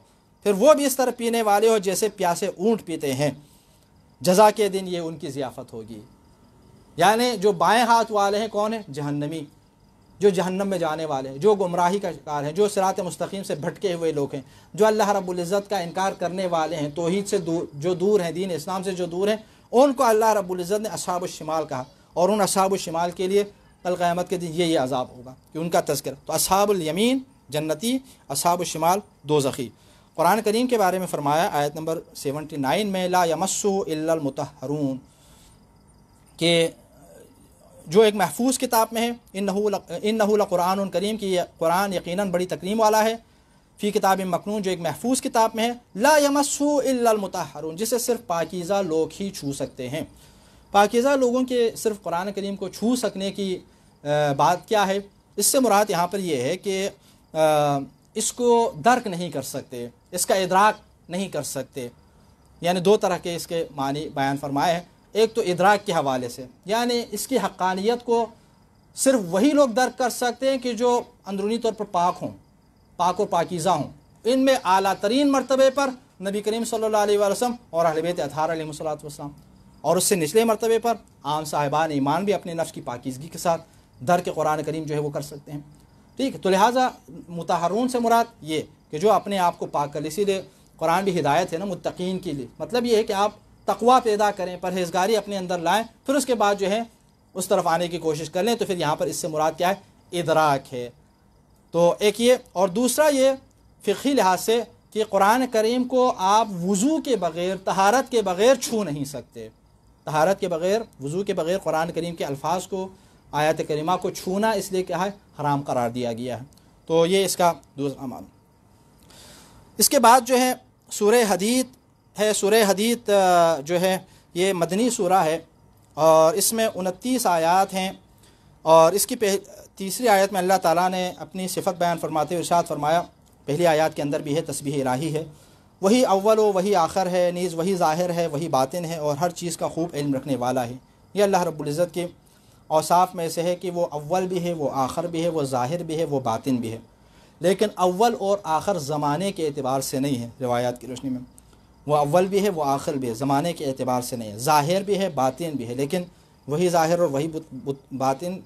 پھر وہ بھی اس طرح پینے والے ہو جیسے پیاسے اونٹ پیتے ہیں، جزا کے دن یہ ان کی ضیافت ہوگی۔ یعنی جو بائیں ہاتھ والے ہیں کون ہیں؟ جہنمی، جو جہنم میں جانے والے ہیں، جو گمراہی کا شکار ہیں، جو صراط مستقیم سے بھٹکے ہوئے لوگ ہیں، جو اللہ رب العزت کا انکار کرنے والے ہیں، توحید سے جو دور ہیں، دین اسلام سے جو دور ہیں، ان کو اللہ رب العزت نے اصحاب الشمال کہا، اور ان اصحاب الشمال کے لیے کل قیامت کے دن یہ عذاب ہوگا کہ ان کا تذکرہ۔ تو اصحاب الیمین جنتی، اصحاب الشمال دوزخی۔ قرآن کریم کے بارے میں فرمایا آیت نمبر 79 میں لا یمسہ الا المطہرون، کہ جو ایک محفوظ کتاب میں ہے، انہ لقرآن کریم، کی یہ قرآن یقیناً بڑی تکریم والا ہے، فی کتاب مکنون، جو ایک محفوظ کتاب میں ہے، لا یمسہ الا المطہرون، جسے صرف پاکیزہ لوگ ہی چھو سکتے ہیں۔ پاکیزہ لوگوں کے صرف قرآن کریم کو چھو سکنے کی بات کیا ہے؟ اس سے مراد یہاں پر یہ ہے کہ اس کو درک نہیں کر سکتے، اس کا ادراک نہیں کر سکتے۔ یعنی دو طرح کے اس کے معنی بیان فرمائے ہیں، ایک تو ادراک کے حوالے سے، یعنی اس کی حقانیت کو صرف وہی لوگ درک کر سکتے ہیں کہ جو اندرونی طور پر پاک ہوں، پاک و پاکیزہ ہوں، ان میں اعلیٰ ترین مرتبے پر نبی کریم صلی اللہ علیہ وسلم اور اہل بیت اطہار علیہ السلام، اور اس سے نچلے مرتبے پر عام صاحبان ایمان بھی اپنے نفس کی پاکیزگی کے ساتھ درک قرآن کریم جو ہے وہ کر سکتے ہیں، ٹھیک ہے۔ تو لہٰذا مطہرون سے مراد یہ کہ جو اپنے آپ کو پاک کر، اسی لیے قرآن بھی ہدایت ہے نا متقین کے لیے، مطلب یہ ہے کہ آپ تقویٰ پیدا کریں، پرہیزگاری اپنے اندر لائیں، پھر اس کے بعد جو ہے اس طرف آنے کی کوشش کر لیں۔ تو پھر یہاں پر اس سے مراد کیا ہے؟ ادراک ہے۔ تو ایک یہ، اور دوسرا یہ فقہی لحاظ سے کہ قرآن کریم کو آپ وضو کے بغیر، طہارت کے بغیر چھو نہیں سکتے، طہارت کے بغیر، وضو کے بغیر قرآن کریم کے الفاظ کو، آیات کریمہ کو چھونا اس لیے کیا ہے؟ حرام قرار دیا گیا ہے۔ تو یہ اس کا دوسرا معنی۔ اس کے بعد جو ہے سورہ حدید ہے، سورہ حدید جو ہے یہ مدنی سورہ ہے، اور اس میں 29 آیات ہیں، اور اس کی تیسری آیت میں اللہ تعالیٰ نے اپنی صفت بیان فرماتے ہوئے ارشاد فرمایا، پہلی آیات کے اندر بھی ہے تسبیح الہی ہے، وہی اول و وہی آخر ہے، نیز وہی ظاہر ہے وہی باطن ہے، اور ہر چیز کا خوب علم رکھنے والا ہے۔ یہ اللہ رب العزت کے اوصاف میں سے ہے کہ وہ اول بھی ہے، وہ آخر بھی ہے، وہ ظاہر بھی ہے، وہ باطن بھی ہے، لیکن اول اور آخر زمانے کے اعتبار سے نہیں ہے۔ روایات کی روشنی میں وہ اول بھی ہے، وہ آخر بھی ہے، زمانے کے اعتبار سے نہیں ہے، ظاہر بھی ہے، باطن بھی ہے، لیکن وہی ظاہر اور وہی باطن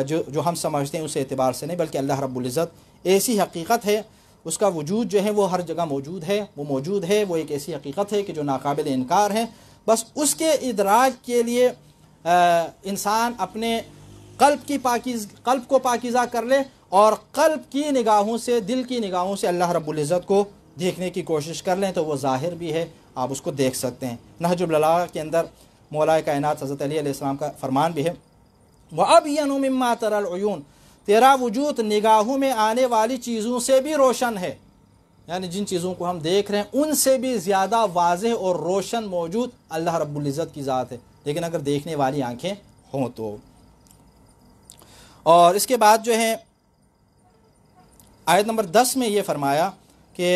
جو ہم سمجھتے ہیں اس اعتبار سے نہیں، بلکہ اللہ رب العزت ایسی حقیقت ہے، اس کا وجود جو ہے وہ ہر جگہ موجود ہے، وہ موجود ہے، وہ ایک ایسی حقیقت ہے کہ جو ناقابل انکار ہے۔ بس اس کے ادراک کے لیے انسان اپنے قلب کو پاکیزہ کر لے، اور قلب کی نگاہوں سے، دل کی نگاہوں سے اللہ رب العزت کو دیکھنے کی کوشش کر لیں، تو وہ ظاہر بھی ہے، آپ اس کو دیکھ سکتے ہیں۔ نہج البلاغہ کے اندر مولا کائنات حضرت علی علیہ السلام کا فرمان بھی ہے، وَأَبْيَنُ مِمَّا تَرَى الْعُيُونُ، تیرا وجود نگاہوں میں آنے والی چیزوں سے بھی روشن ہے، یعنی جن چیزوں کو ہم دیکھ رہے ہیں ان سے بھی زیادہ واضح اور روشن موجود اللہ رب العزت کی ذات ہے، لیکن اگر دیکھنے والی آنکھیں ہوں تو۔ اور اس کے بعد جو ہے آیت نمبر 10 میں یہ فرمایا کہ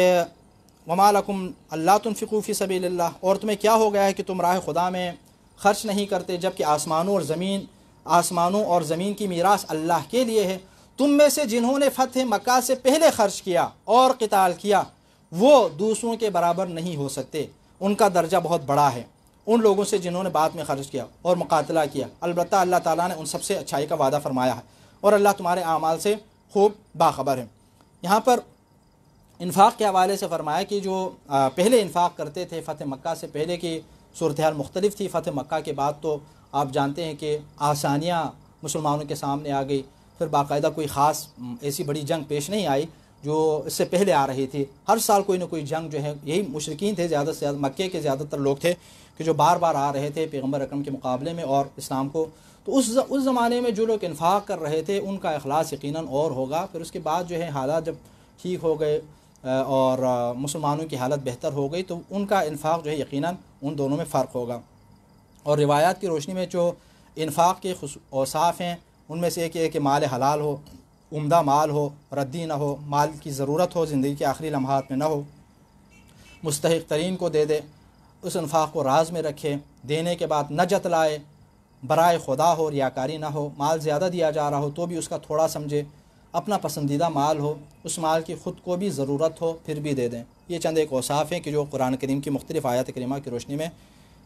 وما لکم اللہ تنفقوا فی سبیل اللہ، اور تمہیں کیا ہو گیا ہے کہ تم راہ خدا میں خرچ نہیں کرتے، جب کہ آسمانوں اور زمین کی میراث اللہ کے لیے ہے۔ تم میں سے جنہوں نے فتح مکہ سے پہلے خرچ کیا اور قتال کیا وہ دوسروں کے برابر نہیں ہو سکتے، ان کا درجہ بہت بڑا ہے ان لوگوں سے جنہوں نے بعد میں خرچ کیا اور مقاتلہ کیا، البتہ اللہ تعالیٰ نے ان سب سے اچھائی کا وعدہ فرمایا ہے اور اللہ تمہارے اعمال سے خوب باخبر ہے۔ یہاں پر انفاق کے حوالے سے فرمایا کہ جو پہلے انفاق کرتے تھے فتح مکہ سے پہلے کی صورتحال مختلف تھی، فتح مکہ کے بعد تو آپ جانتے ہیں کہ آسانیاں مسلمانوں کے سامنے آ گئی، پھر باقاعدہ کوئی خاص ایسی بڑی جنگ پیش نہیں آئی جو اس سے پہلے آ رہی تھی۔ ہر سال کوئی نہ کوئی جنگ جو ہے، یہی مشرکین تھے زیادہ سے زیادہ، مکے کے زیادہ تر لوگ تھے کہ جو بار بار آ رہے تھے پیغمبر اکرم کے مقابلے میں اور اسلام کو، تو اس زمانے میں جو لوگ انفاق کر رہے تھے ان کا اخلاص یقیناً اور ہوگا۔ پھر اس کے بعد جو ہے حالات جب ٹھیک ہو گئے اور مسلمانوں کی حالت بہتر ہو گئی تو ان کا انفاق جو ہے یقیناً ان دونوں میں فرق ہوگا۔ اور روایات کی روشنی میں جو انفاق کے اوصاف ہیں ان میں سے ایک یہ ہے کہ مال حلال ہو، عمدہ مال ہو، ردی نہ ہو، مال کی ضرورت ہو، زندگی کے آخری لمحات میں نہ ہو، مستحق ترین کو دے دے، اس انفاق کو راز میں رکھے، دینے کے بعد نہ جتلائے، برائے خدا ہو، ریاکاری نہ ہو، مال زیادہ دیا جا رہا ہو تو بھی اس کا تھوڑا سمجھے، اپنا پسندیدہ مال ہو، اس مال کی خود کو بھی ضرورت ہو پھر بھی دے دیں۔ یہ چند ایک اوصاف ہیں کہ جو قرآن کریم کی مختلف آیات کریمہ کی روشنی میں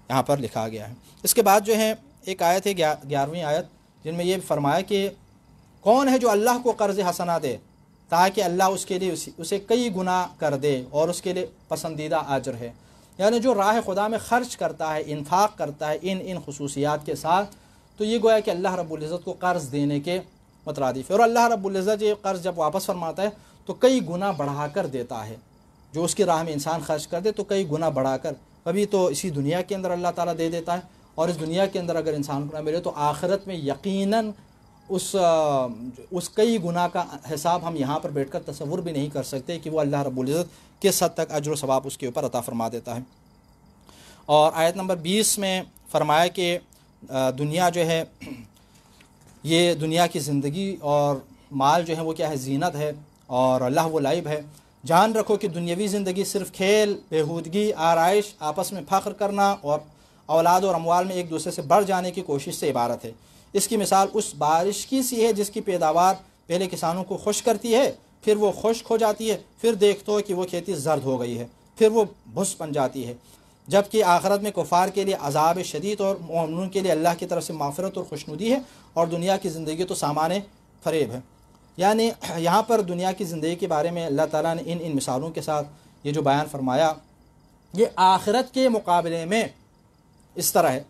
یہاں پر لکھا گیا ہے۔ اس کے بعد جو ہے ایک آیت ہے 11ویں آیت، جن میں یہ فرمایا کہ کون ہے جو اللہ کو قرض حسنہ دے تاکہ اللہ اس کے لیے اسے کئی گنا کر دے اور اس کے لیے پسندیدہ اجر ہے، یعنی جو راہ خدا میں خرچ کرتا ہے، انفاق کرتا ہے ان خصوصیات کے ساتھ، تو یہ گویا کہ اللہ رب العزت کو قرض دینے کے مترادف ہے، اور اللہ رب العزت یہ قرض جب واپس فرماتا ہے تو کئی گنا بڑھا کر دیتا ہے۔ جو اس کی راہ میں انسان خرچ کر دے تو کئی گنا بڑھا کر، ابھی تو اسی دنیا کے اندر اللہ تعالیٰ دے دیتا ہے، اور اس دنیا کے اندر اگر انسان کو نہ ملے تو آخرت میں یقیناً اس کئی گنا کا حساب ہم یہاں پر بیٹھ کر تصور بھی نہیں کر سکتے کہ وہ اللہ رب العزت کس حد تک اجر و ثواب اس کے اوپر عطا فرما دیتا ہے۔ اور آیت نمبر 20 میں فرمایا کہ دنیا جو ہے یہ دنیا کی زندگی اور مال جو ہے وہ کیا ہے، زینت ہے اور لہو و لعب ہے۔ جان رکھو کہ دنیاوی زندگی صرف کھیل، بےہودگی، آرائش، آپس میں فخر کرنا اور اولاد اور اموال میں ایک دوسرے سے بڑھ جانے کی کوشش سے عبارت ہے۔ اس کی مثال اس بارش کی سی ہے جس کی پیداوار پہلے کسانوں کو خوش کرتی ہے، پھر وہ خشک ہو جاتی ہے، پھر دیکھتے ہو کہ وہ کھیتی زرد ہو گئی ہے، پھر وہ بھس بن جاتی ہے، جبکہ آخرت میں کفار کے لیے عذاب شدید اور مومنون کے لیے اللہ کی طرف سے مغفرت اور خوشنودی ہے، اور دنیا کی زندگی تو سامان فریب ہے۔ یعنی یہاں پر دنیا کی زندگی کے بارے میں اللہ تعالیٰ نے ان مثالوں کے ساتھ یہ جو بیان فرمایا یہ آخرت کے مقابلے میں اس طرح ہے،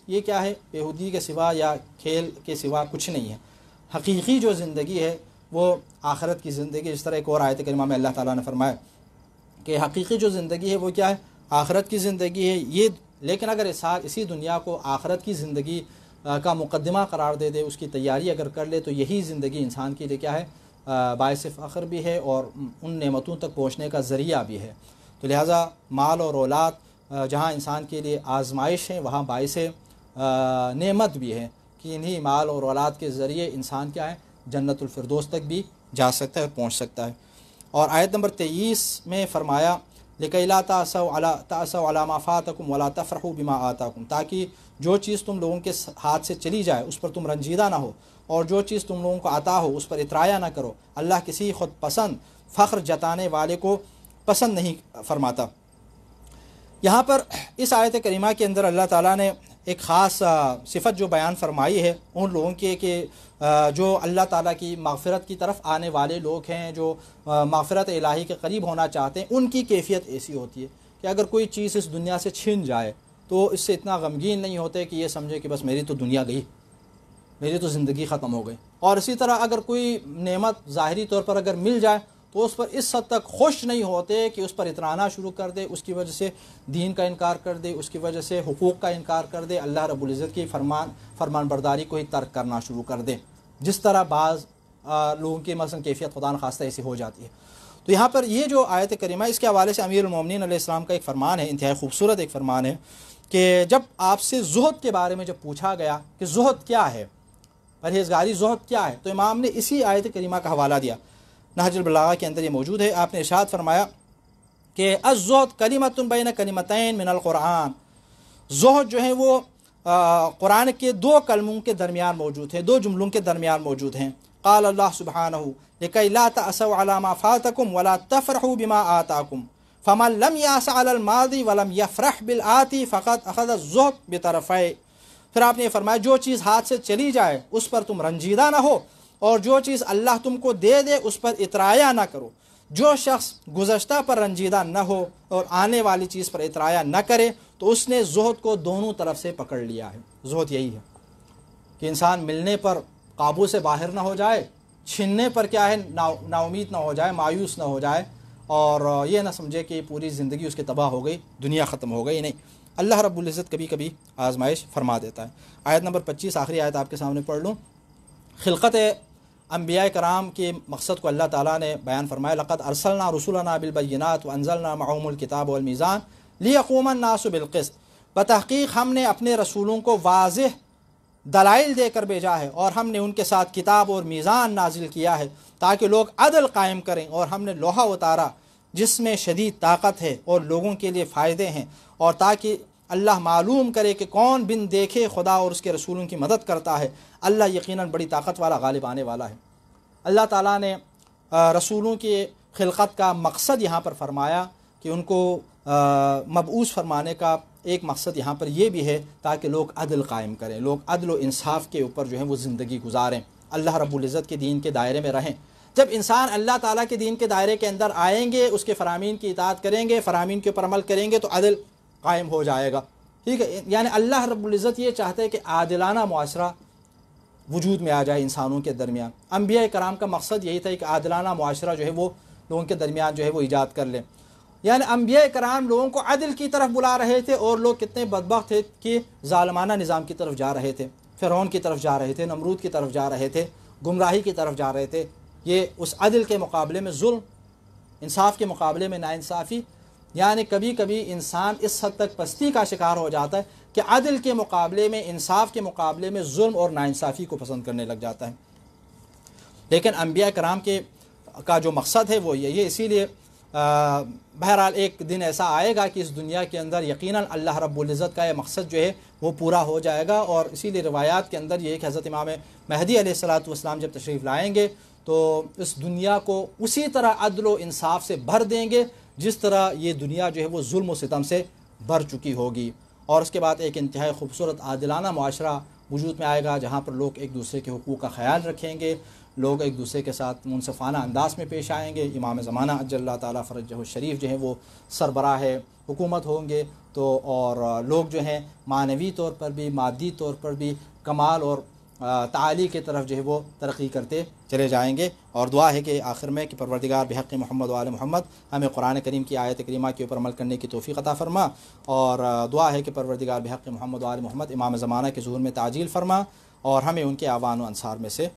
یہ کیا ہے، بےہودگی کے سوا یا کھیل کے سوا کچھ نہیں ہے۔ حقیقی جو زندگی ہے وہ آخرت کی زندگی، اس طرح ایک اور آیت کریمہ میں اللہ تعالیٰ نے فرمایا کہ حقیقی جو زندگی ہے وہ کیا ہے، آخرت کی زندگی ہے یہ۔ لیکن اگر اسی دنیا کو آخرت کی زندگی کا مقدمہ قرار دے دے، اس کی تیاری اگر کر لے تو یہی زندگی انسان کے لیے کیا ہے، باعث فخر بھی ہے اور ان نعمتوں تک پہنچنے کا ذریعہ بھی ہے۔ تو لہٰذا مال اور اولاد جہاں انسان کے لیے آزمائش ہے وہاں باعث نعمت بھی ہے کہ انہی مال اور اولاد کے ذریعے انسان کیا ہے، جنت الفردوس تک بھی جا سکتا ہے، پہنچ سکتا ہے۔ اور آیت نمبر 23 میں فرمایا لِكَيْ لَا تَأْسَوْا عَلَىٰ مَا فَاتَكُمْ وَلَا تَفْرَحُوا بِمَا آتَاكُمْ، تاکہ جو چیز تم لوگوں کے ہاتھ سے چلی جائے اس پر تم رنجیدہ نہ ہو، اور جو چیز تم لوگوں کو عطا ہو اس پر اترایا نہ کرو۔ اللہ کسی خود پسند فخر جتانے والے کو پسند نہیں فرماتا۔ یہاں پر اس آیت کریمہ کے اندر اللہ تعالیٰ نے ایک خاص صفت جو بیان فرمائی ہے ان لوگوں کی کہ جو اللہ تعالیٰ کی مغفرت کی طرف آنے والے لوگ ہیں، جو مغفرت الہی کے قریب ہونا چاہتے ہیں، ان کی کیفیت ایسی ہوتی ہے کہ اگر کوئی چیز اس دنیا سے چھن جائے تو اس سے اتنا غمگین نہیں ہوتے کہ یہ سمجھے کہ بس میری تو دنیا گئی، میری تو زندگی ختم ہو گئی۔ اور اسی طرح اگر کوئی نعمت ظاہری طور پر اگر مل جائے تو اس پر اس حد تک خوش نہیں ہوتے کہ اس پر اترانا شروع کر دے، اس کی وجہ سے دین کا انکار کر دے، اس کی وجہ سے حقوق کا انکار کر دے، اللہ رب العزت کی فرمان برداری کو ہی ترک کرنا شروع کر دے، جس طرح بعض لوگوں کی مثلا کیفیت خدا نخواستہ ایسی ہو جاتی ہے۔ تو یہاں پر یہ جو آیت کریمہ اس کے حوالے سے امیر المومنین علیہ السلام کا ایک فرمان ہے، انتہائی خوبصورت ایک فرمان ہے کہ جب آپ سے زہد کے بارے میں جب پوچھا گیا کہ زہد کیا ہے، پرہیزگاری زہد کیا ہے، تو امام نے اسی آیت کریمہ کا حوالہ دیا۔ نہج البلاغہ کے اندر یہ موجود ہے۔ آپ نے ارشاد فرمایا کہ الزہد کلمۃ بین کلمتین من القرآن، زہد جو ہے وہ قرآن کے دو کلموں کے درمیان موجود ہے، دو جملوں کے درمیان موجود ہیں۔ قال اللہ سبحانہ لکی لا تأسوا علی ما فاتکم ولا تفرحوا بما آتاکم فمن لم یأس علی الماضی ولم یفرح بالآتی فقد اخذ الزہد بطرفی۔ پھر آپ نے یہ فرمایا جو چیز ہاتھ سے چلی جائے اس پر تم رنجیدہ نہ ہو، اور جو چیز اللہ تم کو دے دے اس پر اترایا نہ کرو۔ جو شخص گزشتہ پر رنجیدہ نہ ہو اور آنے والی چیز پر اترایا نہ کرے تو اس نے زہد کو دونوں طرف سے پکڑ لیا ہے۔ زہد یہی ہے کہ انسان ملنے پر قابو سے باہر نہ ہو جائے، چھننے پر کیا ہے نا امید نہ ہو جائے، مایوس نہ ہو جائے، اور یہ نہ سمجھے کہ پوری زندگی اس کی تباہ ہو گئی، دنیا ختم ہو گئی۔ نہیں، اللہ رب العزت کبھی کبھی آزمائش فرما دیتا ہے۔ آیت نمبر 25، آخری آیت آپ کے سامنے پڑھ لوں۔ خلقت انبیاء کرام کے مقصد کو اللہ تعالیٰ نے بیان فرمایا، لقد ارسلنا رسولنا بالبینات وانزلنا معهم الکتاب والمیزان لیقوم الناس بالقسط۔ بتحقیق ہم نے اپنے رسولوں کو واضح دلائل دے کر بھیجا ہے، اور ہم نے ان کے ساتھ کتاب اور میزان نازل کیا ہے تاکہ لوگ عدل قائم کریں، اور ہم نے لوہا اتارا جس میں شدید طاقت ہے اور لوگوں کے لیے فائدے ہیں، اور تاکہ اللہ معلوم کرے کہ کون بن دیکھے خدا اور اس کے رسولوں کی مدد کرتا ہے، اللہ یقیناً بڑی طاقت والا غالب آنے والا ہے۔ اللہ تعالیٰ نے رسولوں کی خلقت کا مقصد یہاں پر فرمایا کہ ان کو مبعوث فرمانے کا ایک مقصد یہاں پر یہ بھی ہے تاکہ لوگ عدل قائم کریں، لوگ عدل و انصاف کے اوپر جو ہے وہ زندگی گزاریں، اللہ رب العزت کے دین کے دائرے میں رہیں۔ جب انسان اللہ تعالیٰ کے دین کے دائرے کے اندر آئیں گے، اس کے فرامین کی اطاعت کریں گے، فرامین کے اوپر عمل کریں گے تو عدل قائم ہو جائے گا، ٹھیک ہے۔ یعنی اللہ رب العزت یہ چاہتے ہیں کہ عادلانہ معاشرہ وجود میں آ جائے انسانوں کے درمیان۔ انبیاء کرام کا مقصد یہی تھا کہ عادلانہ معاشرہ جو ہے وہ لوگوں کے درمیان جو ہے وہ ایجاد کر لیں۔ یعنی انبیاء کرام لوگوں کو عدل کی طرف بلا رہے تھے، اور لوگ کتنے بدبخت تھے کہ ظالمانہ نظام کی طرف جا رہے تھے، فرعون کی طرف جا رہے تھے، نمرود کی طرف جا رہے تھے، گمراہی کی طرف جا رہے تھے۔ یہ اس عدل کے مقابلے میں ظلم، انصاف کے مقابلے میں ناانصافی، یعنی کبھی کبھی انسان اس حد تک پستی کا شکار ہو جاتا ہے کہ عدل کے مقابلے میں، انصاف کے مقابلے میں ظلم اور ناانصافی کو پسند کرنے لگ جاتا ہے۔ لیکن انبیاء کرام کا جو مقصد ہے وہ یہ، اسی لیے بہرحال ایک دن ایسا آئے گا کہ اس دنیا کے اندر یقیناً اللہ رب العزت کا یہ مقصد جو ہے وہ پورا ہو جائے گا، اور اسی لیے روایات کے اندر یہ کہ حضرت امام مہدی علیہ السلام جب تشریف لائیں گے تو اس دنیا کو اسی طرح عدل و انصاف سے بھر دیں گے جس طرح یہ دنیا جو ہے وہ ظلم و ستم سے بھر چکی ہوگی، اور اس کے بعد ایک انتہائی خوبصورت عادلانہ معاشرہ وجود میں آئے گا جہاں پر لوگ ایک دوسرے کے حقوق کا خیال رکھیں گے، لوگ ایک دوسرے کے ساتھ منصفانہ انداز میں پیش آئیں گے۔ امام زمانہ عجل اللہ تعالیٰ فرجہ الشریف جو ہیں وہ سربراہ حکومت ہوں گے، تو اور لوگ جو ہیں معنوی طور پر بھی، مادی طور پر بھی کمال اور تعالی کی طرف جو ہے وہ ترقی کرتے چلے جائیں گے۔ اور دعا ہے کہ آخر میں کہ پروردگار بحق محمد و آل محمد ہمیں قرآن کریم کی آیت کریمہ کے اوپر عمل کرنے کی توفیق عطا فرما، اور دعا ہے کہ پروردگار بحق محمد و آل محمد امام زمانہ کے ظہور میں تعجیل فرما، اور ہمیں ان کے اعوان و انصار میں سے